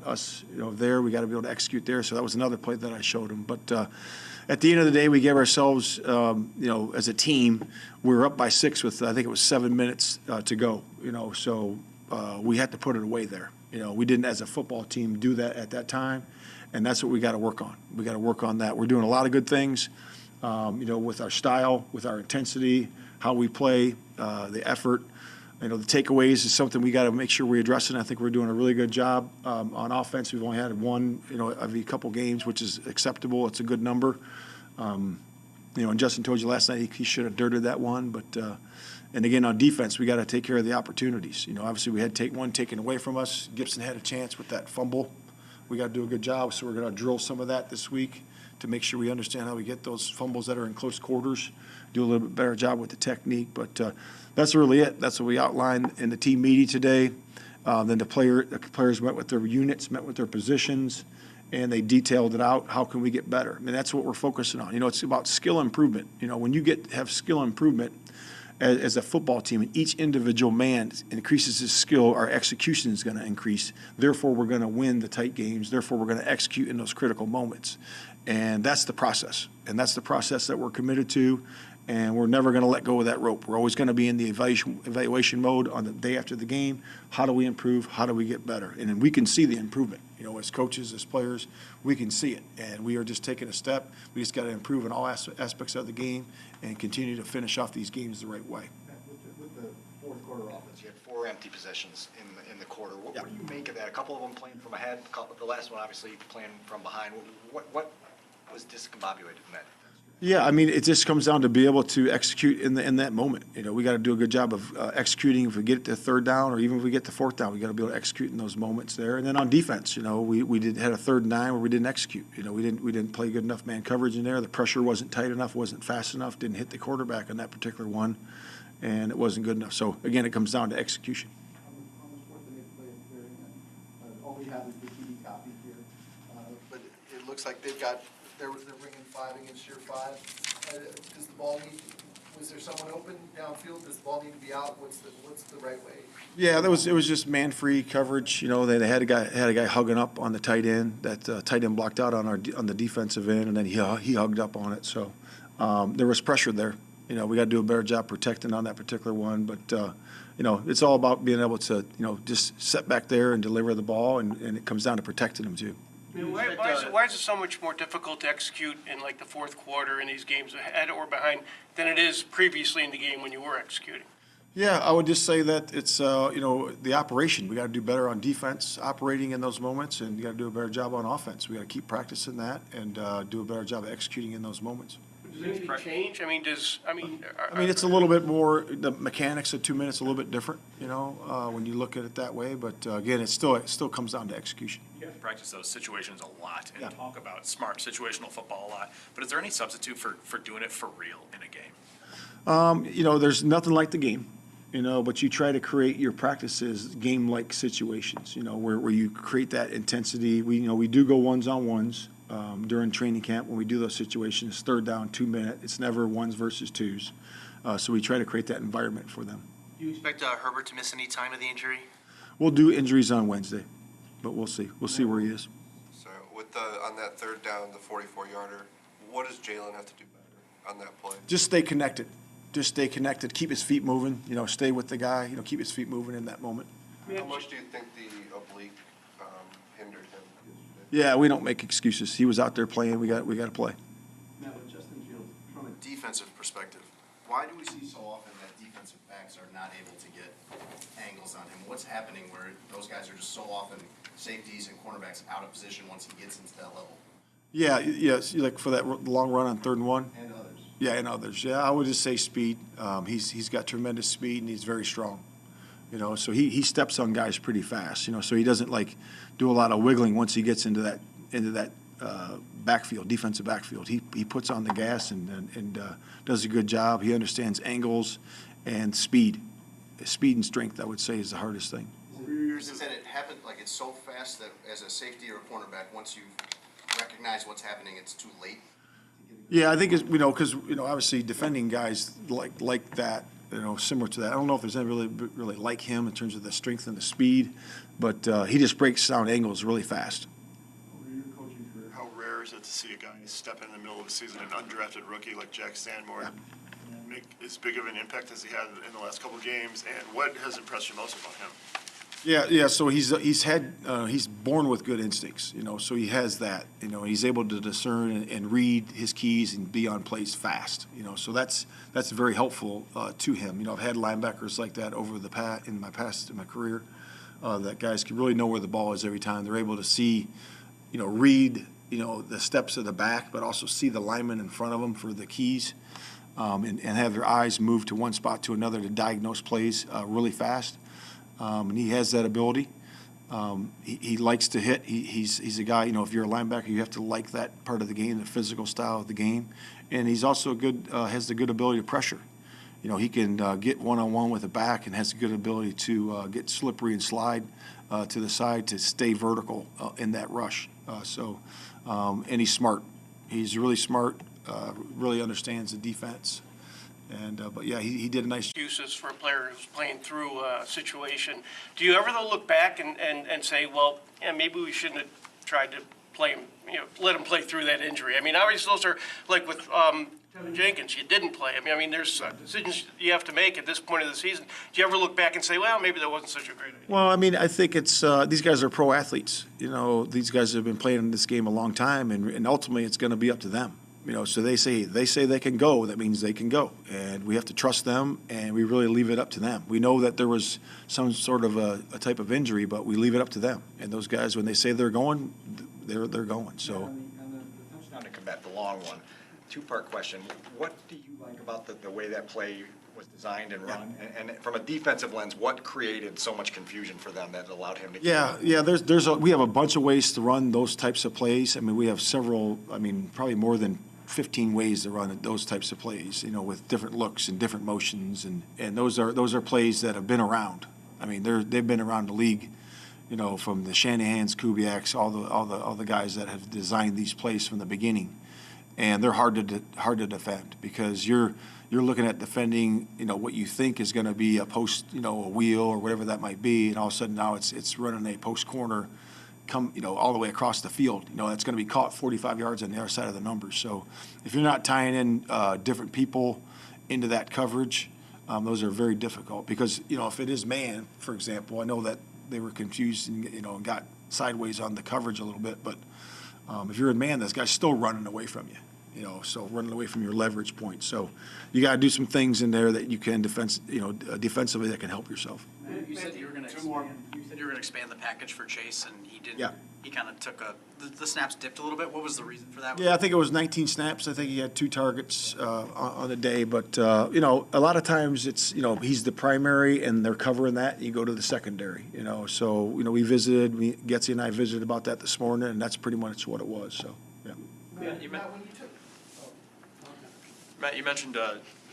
us. There we got to be able to execute there. So that was another play that I showed him. But at the end of the day, we gave ourselves, as a team, we were up by 6 with I think it was 7 minutes to go. So we had to put it away there. We didn't, as a football team, do that at that time, and that's what we got to work on. We got to work on that. We're doing a lot of good things, with our style, with our intensity, how we play, the effort. The takeaways is something we got to make sure we address, and I think we're doing a really good job on offense. We've only had one, every couple games, which is acceptable. It's a good number. And Justin told you last night he should have dirted that one, but and again on defense, we got to take care of the opportunities. Obviously we had one taken away from us. Gibson had a chance with that fumble. We got to do a good job, so we're going to drill some of that this week to make sure we understand how we get those fumbles that are in close quarters. Do a little bit better job with the technique, but that's really it. That's what we outlined in the team meeting today. Then the players met with their units, met with their positions, and they detailed it out. How can we get better? I mean, that's what we're focusing on. It's about skill improvement. When you have skill improvement as a football team, and each individual man increases his skill, our execution is going to increase. Therefore, we're going to win the tight games. Therefore, we're going to execute in those critical moments. And that's the process. And that's the process that we're committed to. And we're never going to let go of that rope. We're always going to be in the evaluation mode on the day after the game. How do we improve? How do we get better? And then we can see the improvement. As coaches, as players, we can see it. And we are just taking a step. We just got to improve in all aspects of the game and continue to finish off these games the right way. With the fourth quarter offense, you had 4 empty possessions in the quarter. What do you make of that? A couple of them playing from ahead, the last one obviously playing from behind. What was discombobulated in that? Yeah, I mean, it just comes down to be able to execute in that moment. We got to do a good job of executing. If we get to third down, or even if we get to fourth down, we got to be able to execute in those moments there. And then on defense, we had a 3rd and 9 where we didn't execute. We didn't play good enough man coverage in there. The pressure wasn't tight enough, wasn't fast enough, didn't hit the quarterback on that particular one, and it wasn't good enough. So again, it comes down to execution. All we have is the TV copy here, but it looks like they're bringing 5 against your 5. Does the ball was there someone open downfield? Does the ball need to be out? What's the right way? Yeah, it was just man-free coverage. They had a guy hugging up on the tight end. That tight end blocked out on the defensive end, and then he hugged up on it. So there was pressure there. We got to do a better job protecting on that particular one. But it's all about being able to just sit back there and deliver the ball, and it comes down to protecting them too. Why is it so much more difficult to execute in like the fourth quarter in these games ahead or behind than it is previously in the game when you were executing? Yeah, I would just say that it's the operation. We got to do better on defense, operating in those moments, and you got to do a better job on offense. We got to keep practicing that and do a better job of executing in those moments. Does anything change? I mean, it's a little bit more, the mechanics of 2 minutes a little bit different, when you look at it that way. But again, it still comes down to execution. You have to practice those situations a lot and talk about smart situational football a lot. But is there any substitute for doing it for real in a game? There's nothing like the game, but you try to create your practices game-like situations, where you create that intensity. We do go ones-on-ones. During training camp, when we do those situations, 3rd down, 2 minute, it's never 1s versus 2s. So we try to create that environment for them. Do you expect Herbert to miss any time of the injury? We'll do injuries on Wednesday, but we'll see. We'll see where he is. So on that 3rd down, the 44-yarder, what does Jalen have to do better on that play? Just stay connected. Keep his feet moving. Stay with the guy. Keep his feet moving in that moment. How much do you think the oblique hindered him? Yeah, we don't make excuses. He was out there playing. We got to play. Now, with Justin Fields, from a defensive perspective, why do we see so often that defensive backs are not able to get angles on him? What's happening where those guys are just so often safeties and cornerbacks out of position once he gets into that level? Yeah, yes, like for that long run on 3rd and 1. And others. Yeah, and others. Yeah, I would just say speed. He's got tremendous speed and he's very strong. So he steps on guys pretty fast. So he doesn't do a lot of wiggling once he gets into that backfield, defensive backfield. He puts on the gas and does a good job. He understands angles and speed. Speed and strength, I would say, is the hardest thing. Is it that it happened, like it's so fast that as a safety or a cornerback, once you recognize what's happening, it's too late? Yeah, I think it's, because, obviously defending guys like that, similar to that. I don't know if there's any really like him in terms of the strength and the speed, but he just breaks down angles really fast. How rare is it to see a guy step in the middle of the season, an undrafted rookie like Jack Sanborn, make as big of an impact as he had in the last couple of games? And what has impressed you most about him? Yeah. So he's born with good instincts, so he has that, he's able to discern and read his keys and be on plays fast, so that's very helpful to him. I've had linebackers like that over in my career, that guys can really know where the ball is every time. They're able to see, read, the steps of the back, but also see the lineman in front of them for the keys, and have their eyes move to one spot to another to diagnose plays really fast. And he has that ability. He likes to hit. He's a guy, if you're a linebacker, you have to like that part of the game, the physical style of the game. And he's also has the good ability to pressure. He can get one-on-one with the back and has a good ability to get slippery and slide to the side to stay vertical in that rush. And he's smart. He's really smart, really understands the defense. But yeah, he did a nice job. Excuses for a player who's playing through a situation. Do you ever, though, look back and say, well, yeah, maybe we shouldn't have tried to play him, let him play through that injury? I mean, obviously those are, like with Kevin Jenkins, you didn't play. I mean, there's decisions you have to make at this point of the season. Do you ever look back and say, well, maybe that wasn't such a great idea? Well, I mean, I think it's these guys are pro athletes. These guys have been playing in this game a long time, and ultimately it's going to be up to them. So they say they can go. That means they can go, and we have to trust them, and we really leave it up to them. We know that there was some sort of a type of injury, but we leave it up to them. And those guys, when they say they're going, they're going. So. On the touchdown to combat, the long one, two-part question. What do you like about the way that play was designed and run? And from a defensive lens, what created so much confusion for them that allowed him to? We have a bunch of ways to run those types of plays. I mean, we have several. I mean, probably more than 15 ways to run those types of plays, with different looks and different motions, and those are plays that have been around. I mean, they've been around the league, from the Shanahans, Kubiaks, all the guys that have designed these plays from the beginning, and they're hard to defend because you're looking at defending, what you think is going to be a post, a wheel or whatever that might be, and all of a sudden now it's running a post corner. All the way across the field. That's going to be caught 45 yards on the other side of the numbers. So if you're not tying in different people into that coverage, those are very difficult because, if it is man, for example, I know that they were confused and got sideways on the coverage a little bit, but if you're in man, this guy's still running away from you, so running away from your leverage point. So you got to do some things in there that you can defensively that can help yourself. You said you were going to expand the package for Chase, and he didn't. Yeah. He kind of took the snaps dipped a little bit. What was the reason for that? Yeah, I think it was 19 snaps. I think he had 2 targets on the day. But, a lot of times it's, he's the primary and they're covering that. You go to the secondary, So, Getzy and I visited about that this morning, and that's pretty much what it was. So, yeah. Matt, you mentioned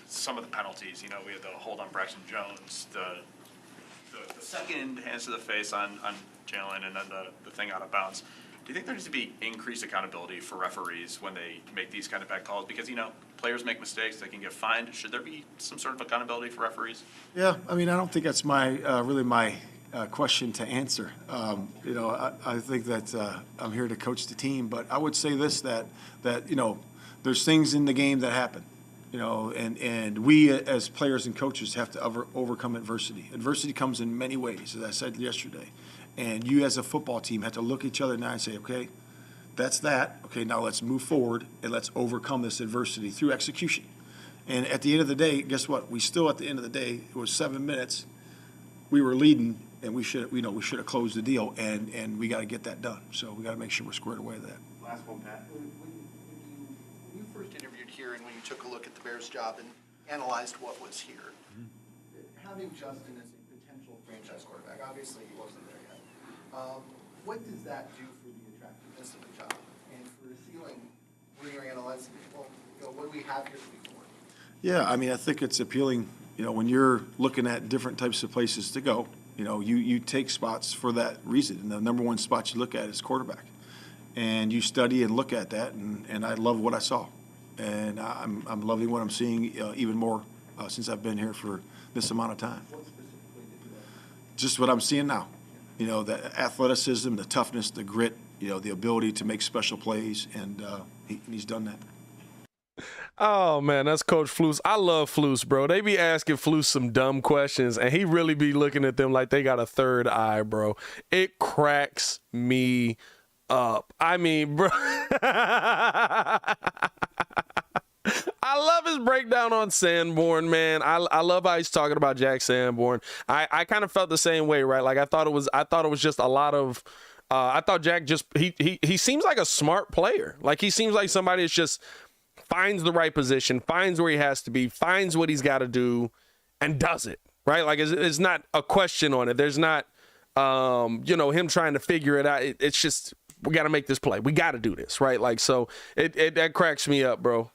some of the penalties. We had the hold on Braxton Jones, the second hands to the face on Jalen, and then the thing out of bounds. Do you think there needs to be increased accountability for referees when they make these kind of bad calls? Because, players make mistakes, they can get fined. Should there be some sort of accountability for referees? Yeah, I mean, I don't think that's really my question to answer. I think that I'm here to coach the team, but I would say this, that there's things in the game that happen. And we as players and coaches have to overcome adversity. Adversity comes in many ways, as I said yesterday. And you as a football team have to look at each other now and say, okay, that's that. Okay, now let's move forward and let's overcome this adversity through execution. And at the end of the day, guess what? We still, at the end of the day, it was 7 minutes. We were leading, and we should have closed the deal, and we got to get that done. So we got to make sure we're squared away with that. Last one, Pat. When you first interviewed here and when you took a look at the Bears' job and analyzed what was here, having Justin as a potential franchise quarterback, obviously he wasn't there yet. What does that do for the attractiveness of the job and for the ceiling when you're analyzing, well, what do we have here before? Yeah, I mean, I think it's appealing, when you're looking at different types of places to go, you take spots for that reason. And the number one spot you look at is quarterback. And you study and look at that, and I love what I saw. And I'm loving what I'm seeing even more since I've been here for this amount of time. What specifically did you like? Just what I'm seeing now. The athleticism, the toughness, the grit, the ability to make special plays, and he's done that. Oh, man, that's Coach Flus. I love Flus, bro. They be asking Flus some dumb questions, and he really be looking at them like they got a third eye, bro. It cracks me up. I mean, bro. I love his breakdown on Sanborn, man. I love how he's talking about Jack Sanborn. I kind of felt the same way, right? Like I thought it was just a lot of I thought Jack just he seems like a smart player. Like he seems like somebody that's just finds the right position, finds where he has to be, finds what he's got to do, and does it, right? Like it's not a question on it. There's not, him trying to figure it out. It's just, we got to make this play. We got to do this, right? Like, so that cracks me up, bro.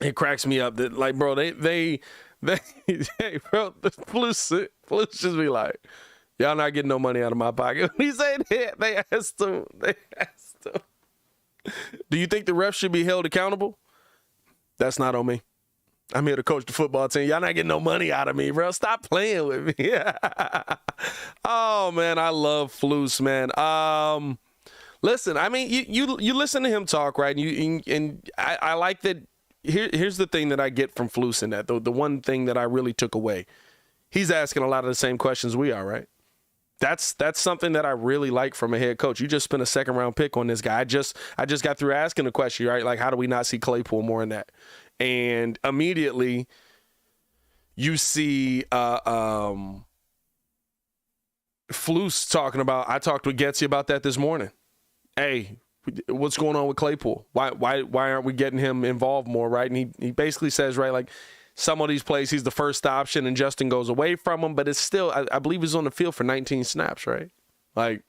It cracks me up that, like, bro, they hey, bro, Flus just be like, y'all not getting no money out of my pocket. When he said that, they asked him. Do you think the refs should be held accountable? That's not on me. I'm here to coach the football team. Y'all not getting no money out of me, bro. Stop playing with me. Oh, man, I love Flus, man. Listen, I mean, you listen to him talk, right? And I like that. Here's the thing that I get from Flus in that. The one thing that I really took away. He's asking a lot of the same questions we are, right? That's something that I really like from a head coach. You just spent a second-round pick on this guy. I just got through asking the question, right? Like, how do we not see Claypool more in that? And immediately you see Flus talking about, I talked with Getsy about that this morning. Hey, what's going on with Claypool? Why aren't we getting him involved more, right? And he basically says, right, like, some of these plays, he's the first option, and Justin goes away from him. But it's still, I believe he's on the field for 19 snaps, right? Like,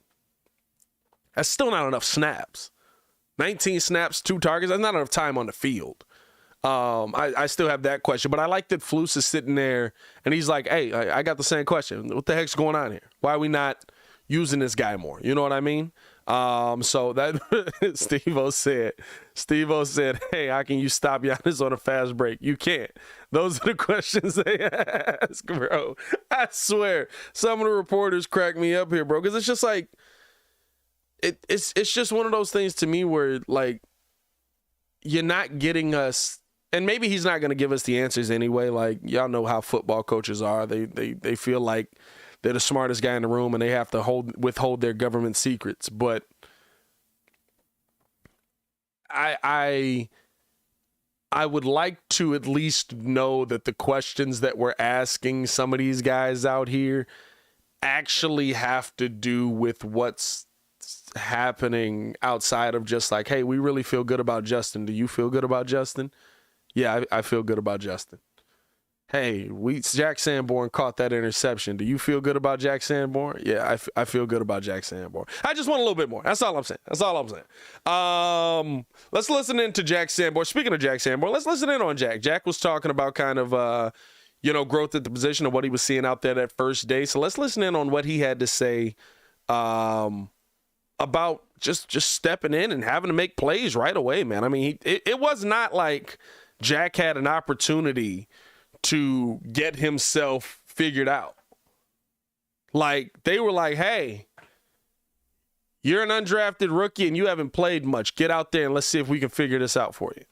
that's still not enough snaps. 19 snaps, 2 targets, that's not enough time on the field. I still have that question. But I like that Flus is sitting there, and he's like, hey, I got the same question. What the heck's going on here? Why are we not using this guy more? You know what I mean? So that Steve-O said, hey, how can you stop Giannis on a fast break? You can't. Those are the questions they ask, bro. I swear, some of the reporters crack me up here, bro, because it's just like, it's just one of those things to me where, like, you're not getting us, and maybe he's not going to give us the answers anyway. Like, y'all know how football coaches are. They feel like they're the smartest guy in the room, and they have to withhold their government secrets. But I would like to at least know that the questions that we're asking some of these guys out here actually have to do with what's happening outside of just like, hey, we really feel good about Justin. Do you feel good about Justin? Yeah, I feel good about Justin. Hey, Jack Sanborn caught that interception. Do you feel good about Jack Sanborn? Yeah, I feel good about Jack Sanborn. I just want a little bit more. That's all I'm saying. Let's listen in to Jack Sanborn. Speaking of Jack Sanborn, let's listen in on Jack. Jack was talking about kind of, growth at the position of what he was seeing out there that first day. So let's listen in on what he had to say about just stepping in and having to make plays right away, man. I mean, it was not like Jack had an opportunity to get himself figured out. Like, they were like, hey, you're an undrafted rookie and you haven't played much. Get out there and let's see if we can figure this out for you.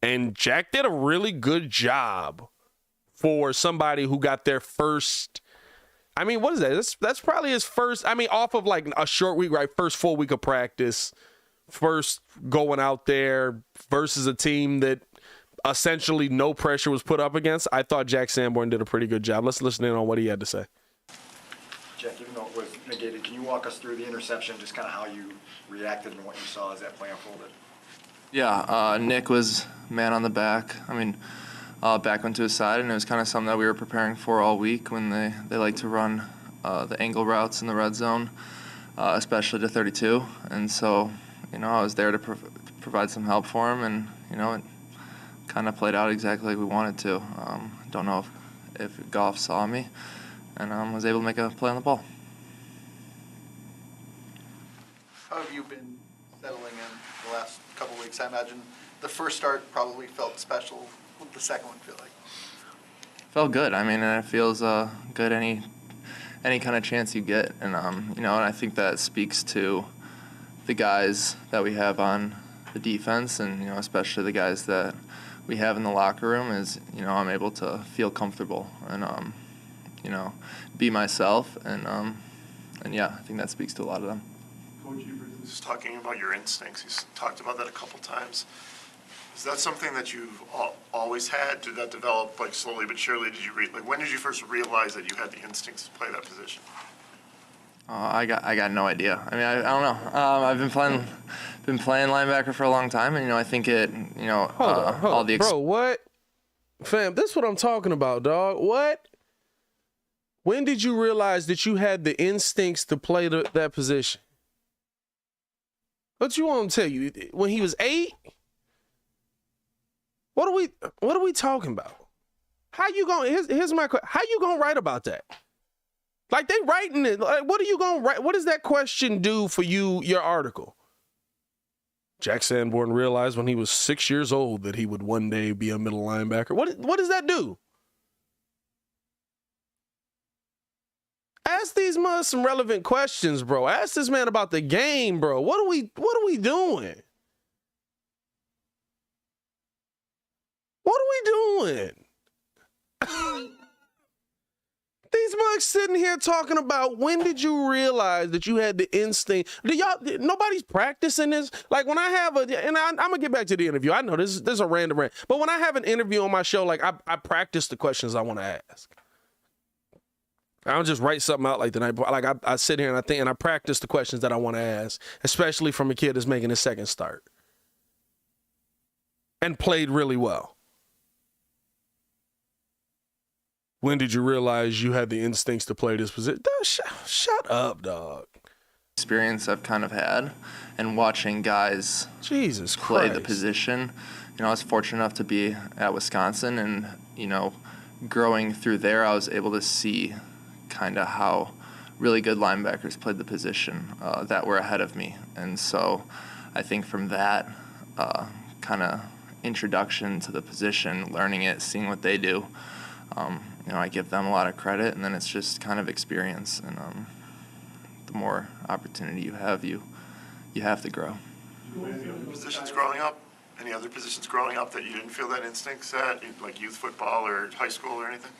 And Jack did a really good job for somebody who got their first, I mean, what is that? That's probably his first, I mean, off of like a short week, right? First full week of practice, first going out there versus a team that essentially no pressure was put up against. I thought Jack Sanborn did a pretty good job. Let's listen in on what he had to say. Jack, even though it was negated, can you walk us through the interception, just kind of how you reacted and what you saw as that play unfolded? Yeah, Nick was man on the back. I mean, back went to his side, and it was kind of something that we were preparing for all week when they like to run the angle routes in the red zone. especially to 32. And so, I was there to provide some help for him, and, it kind of played out exactly like we wanted to. Don't know if Goff saw me, and was able to make a play on the ball. How have you been settling in the last couple of weeks? I imagine the first start probably felt special. What did the second one feel like? Felt good. I mean, and it feels good any kind of chance you get, and and I think that speaks to the guys that we have on the defense, and especially the guys that we have in the locker room. Is I'm able to feel comfortable and be myself, and yeah, I think that speaks to a lot of them. Coach Evers is talking about your instincts. He's talked about that a couple times. Is that something that you've always had? Did that develop like slowly but surely? Did you when did you first realize that you had the instincts to play that position? I got no idea. I mean, I don't know. I've been playing linebacker for a long time, and I think it. Hold on. Bro, what? Fam, this is what I'm talking about, dog. What? When did you realize that you had the instincts to play that position? What you want him to tell you? When he was 8? What are we talking about? How you going? Here's my question. How you gonna write about that? Like, they writing it. Like, what are you gonna write? What does that question do for your article? Jack Sanborn realized when he was 6 years old that he would one day be a middle linebacker. What does that do? Ask these some relevant questions, bro. Ask this man about the game, bro. What are we doing? What are we doing? These mugs sitting here talking about when did you realize that you had the instinct? Nobody's practicing this. Like, when I have I'm gonna get back to the interview. I know this is a random rant, but when I have an interview on my show, like, I practice the questions I want to ask. I don't just write something out like the night before. Like, I sit here and I think and I practice the questions that I want to ask, especially from a kid that's making his second start and played really well. When did you realize you had the instincts to play this position? Shut up, dog. Experience I've kind of had, and watching guys play the position. I was fortunate enough to be at Wisconsin, and growing through there, I was able to see kind of how really good linebackers played the position that were ahead of me. And so I think from that kind of introduction to the position, learning it, seeing what they do, I give them a lot of credit, and then it's just kind of experience. And the more opportunity you have to grow. Any other positions growing up? Any other positions growing up that you didn't feel that instincts at, like youth football or high school or anything?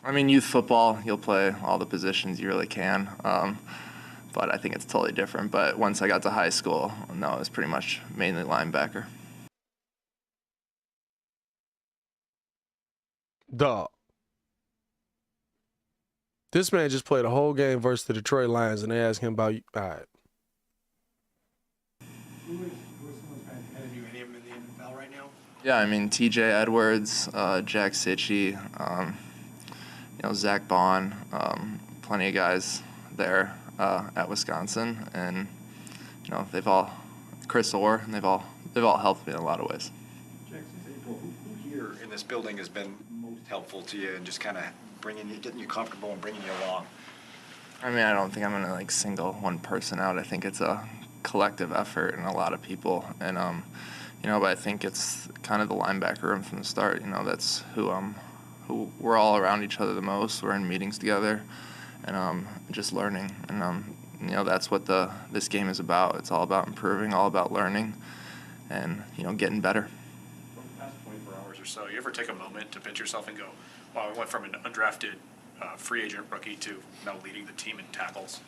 I mean, youth football, you'll play all the positions you really can. But I think it's totally different. But once I got to high school, no, it was pretty much mainly linebacker. Dog. This man just played a whole game versus the Detroit Lions, and they asked him about you. All right. Who is someone's ahead of you, any of them in the NFL right now? Yeah, I mean, TJ Edwards, Jack Sitchie, Zach Bond, plenty of guys there at Wisconsin, and they've all, Chris Orr, and they've all helped me in a lot of ways. Jack, since April, who here in this building has been most helpful to you and just kind of getting you comfortable and bringing you along? I mean, I don't think I'm gonna single one person out. I think it's a collective effort and a lot of people, and but I think it's kind of the linebacker room from the start. That's who we're all around each other the most. We're in meetings together, and just learning, and that's what this game is about. It's all about improving, all about learning, and getting better. From the past 24 hours or so, you ever take a moment to pinch yourself and go, wow, we went from an undrafted free agent rookie to now leading the team in tackles?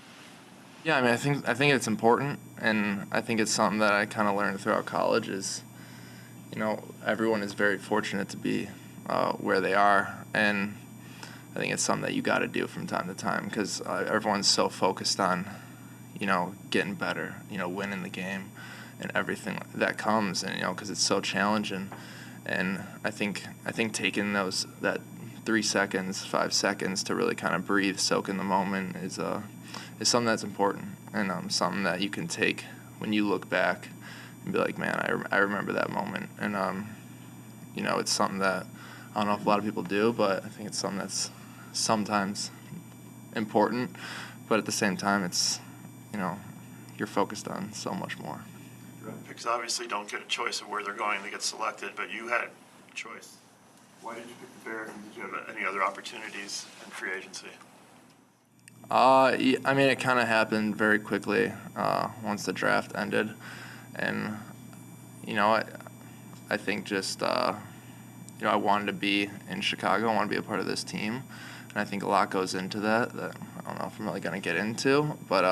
Yeah, I mean, I think it's important, and I think it's something that I kind of learned throughout college is, everyone is very fortunate to be where they are, and I think it's something that you got to do from time to time because everyone's so focused on, getting better, winning the game, and everything that comes, and because it's so challenging, and I think taking that 3 seconds, 5 seconds to really kind of breathe, soak in the moment is is something that's important and something that you can take when you look back and be like, man, I remember that moment. And, you know, it's something that I don't know if a lot of people do, but I think it's something that's sometimes important, but at the same time, it's, you know, you're focused on so much more. Picks obviously don't get a choice of where they're going to get selected, but you had a choice. Why did you pick the Bears, and did you have any other opportunities in free agency? I mean, it kind of happened very quickly once the draft ended, and you know, I think just you know, I wanted to be in Chicago. I want to be a part of this team, and I think a lot goes into that I don't know if I'm really gonna get into, but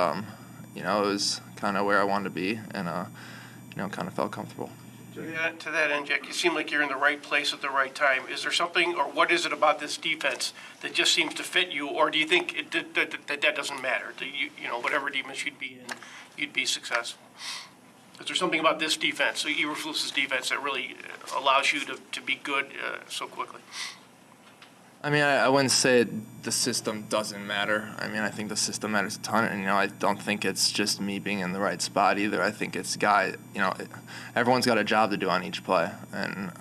you know, it was kind of where I wanted to be, and you know, kind of felt comfortable. To that end, Jack, you seem like you're in the right place at the right time. Is there something, or what is it about this defense that just seems to fit you, or do you think that doesn't matter? Do you know, whatever defense you'd be in, you'd be successful? Is there something about this defense, so Eberflus's defense, that really allows you to be good so quickly? I mean, I wouldn't say the system doesn't matter. I mean, I think the system matters a ton, and, you know, I don't think it's just me being in the right spot either. I think it's you know, everyone's got a job to do on each play, and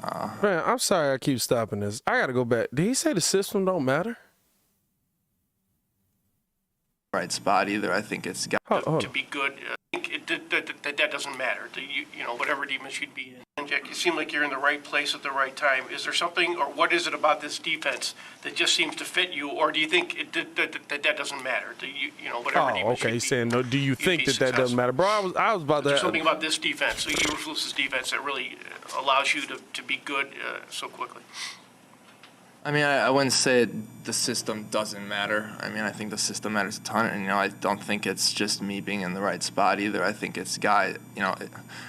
man, I'm sorry I keep stopping this. I got to go back. Did he say the system don't matter? Right spot either. I think it's to be good. That doesn't matter. You know, whatever defense you'd be in. And Jack, you seem like you're in the right place at the right time. Is there something, or what is it about this defense that just seems to fit you, or do you think that doesn't matter? Do you know, whatever defense okay. He's saying, no, do you think that doesn't matter? Bro, I was about Is there that. something about this defense, so Eberflus's defense, that really allows you to be good so quickly? I mean, I wouldn't say the system doesn't matter. I mean, I think the system matters a ton, and, you know, I don't think it's just me being in the right spot either. I think it's you know,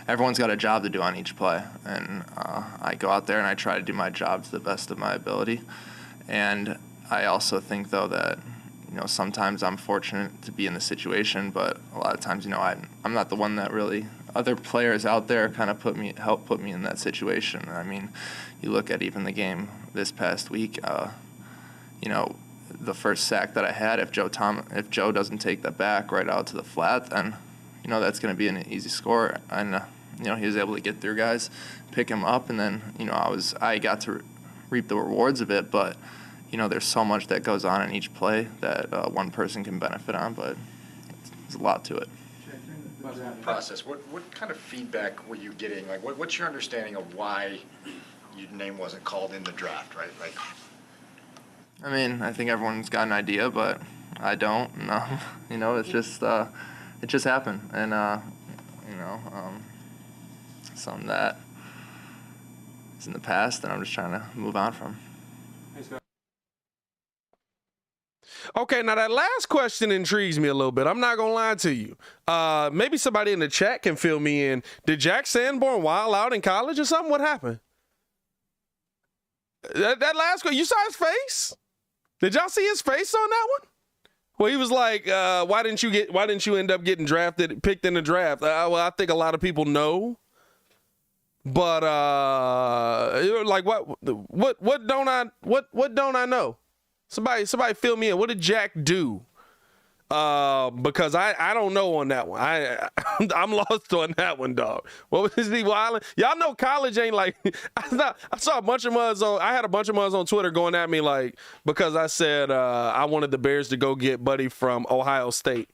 everyone's got a job to do on each play, and I go out there and I try to do my job to the best of my ability. And I also think, though, that, you know, sometimes I'm fortunate to be in the situation, but a lot of times, you know, I'm not the one that really, other players out there kind of help put me in that situation. I mean, you look at even the game this past week, you know, the first sack that I had, if Joe doesn't take that back right out to the flat, then, you know, that's going to be an easy score. And, you know, he was able to get through guys, pick him up, and then, you know, I got to reap the rewards of it, but, you know, there's so much that goes on in each play that one person can benefit on, but there's a lot to it. Process. What kind of feedback were you getting? Like, what's your understanding of why your name wasn't called in the draft, right? Like, I mean, I think everyone's got an idea, but I don't. No, you know, it's just it just happened, and you know, something that is in the past, and I'm just trying to move on from. Okay, now that last question intrigues me a little bit. I'm not going to lie to you. Maybe somebody in the chat can fill me in. Did Jack Sanborn wild out in college or something? What happened? That last question, you saw his face? Did y'all see his face on that one? Well, he was like, why didn't you end up getting picked in the draft? Well, I think a lot of people know. But like what don't I know? Somebody fill me in. What did Jack do? Because I don't know on that one. I'm lost on that one, dog. What was he wilding? Y'all know college ain't like. I saw a bunch of muds on. I had a bunch of muds on Twitter going at me like because I said I wanted the Bears to go get Buddy from Ohio State.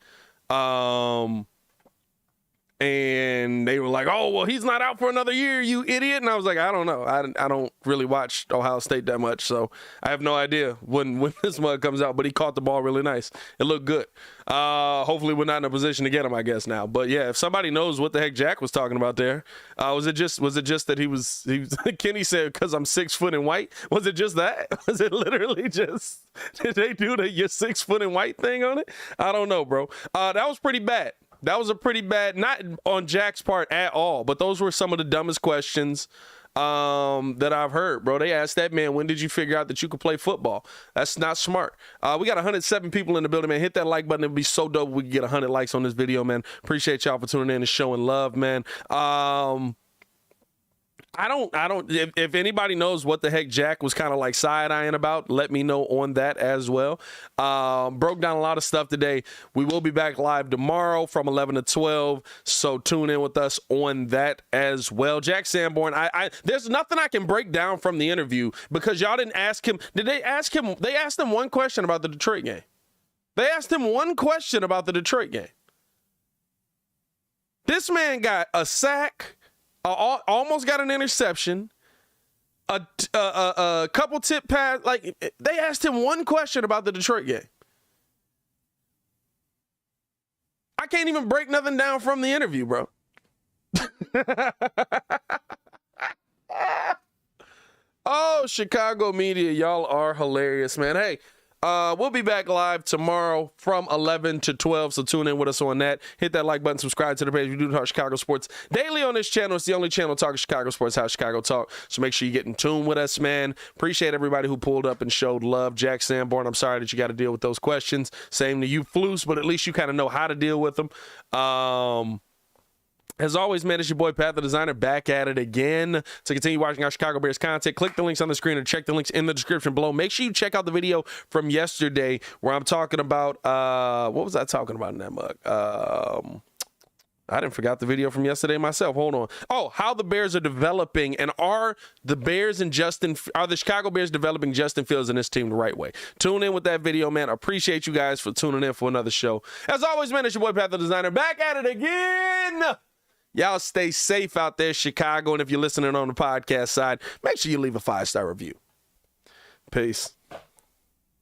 And they were like, oh, well, he's not out for another year, you idiot. And I was like, I don't know. I don't really watch Ohio State that much, so I have no idea when this mug comes out. But he caught the ball really nice. It looked good. Hopefully we're not in a position to get him, I guess, now. But, yeah, if somebody knows what the heck Jack was talking about there, was it just that he was Kenny said, because I'm 6 foot and white? Was it just that? Was it literally just, did they do your 6 foot and white thing on it? I don't know, bro. That was pretty bad. That was a pretty bad, not on Jack's part at all, but those were some of the dumbest questions that I've heard, bro. They asked that man, when did you figure out that you could play football? That's not smart. We got 107 people in the building, man. Hit that like button. It'd be so dope if we could get 100 likes on this video, man. Appreciate y'all for tuning in and showing love, man. I don't, if anybody knows what the heck Jack was kind of like side-eyeing about, let me know on that as well. Broke down a lot of stuff today. We will be back live tomorrow from 11 to 12, so tune in with us on that as well. Jack Sanborn, there's nothing I can break down from the interview because y'all didn't ask him. Did they ask him? They asked him one question about the Detroit game. They asked him one question about the Detroit game. This man got a sack, almost got an interception, a couple tip pass. Like, they asked him one question about the Detroit game. I can't even break nothing down from the interview, bro. Oh, Chicago media, y'all are hilarious, man. Hey, we'll be back live tomorrow from 11 to 12, so tune in with us on that. Hit that like button, subscribe to the page. We do talk Chicago sports daily on this channel. It's the only channel talking Chicago sports, how Chicago talk. So make sure you get in tune with us, man. Appreciate everybody who pulled up and showed love. Jack Sanborn, I'm sorry that you got to deal with those questions. Same to you, Floos, but at least you kind of know how to deal with them. As always, man, it's your boy Pat the Designer back at it again. To continue watching our Chicago Bears content, click the links on the screen or check the links in the description below. Make sure you check out the video from yesterday where I'm talking about, what was I talking about in that mug? I didn't forget the video from yesterday myself. Hold on. Oh, how the Bears are developing, and are the Chicago Bears developing Justin Fields and his team the right way? Tune in with that video, man. I appreciate you guys for tuning in for another show. As always, man, it's your boy Pat the Designer back at it again. Y'all stay safe out there, Chicago. And if you're listening on the podcast side, make sure you leave a 5-star review. Peace.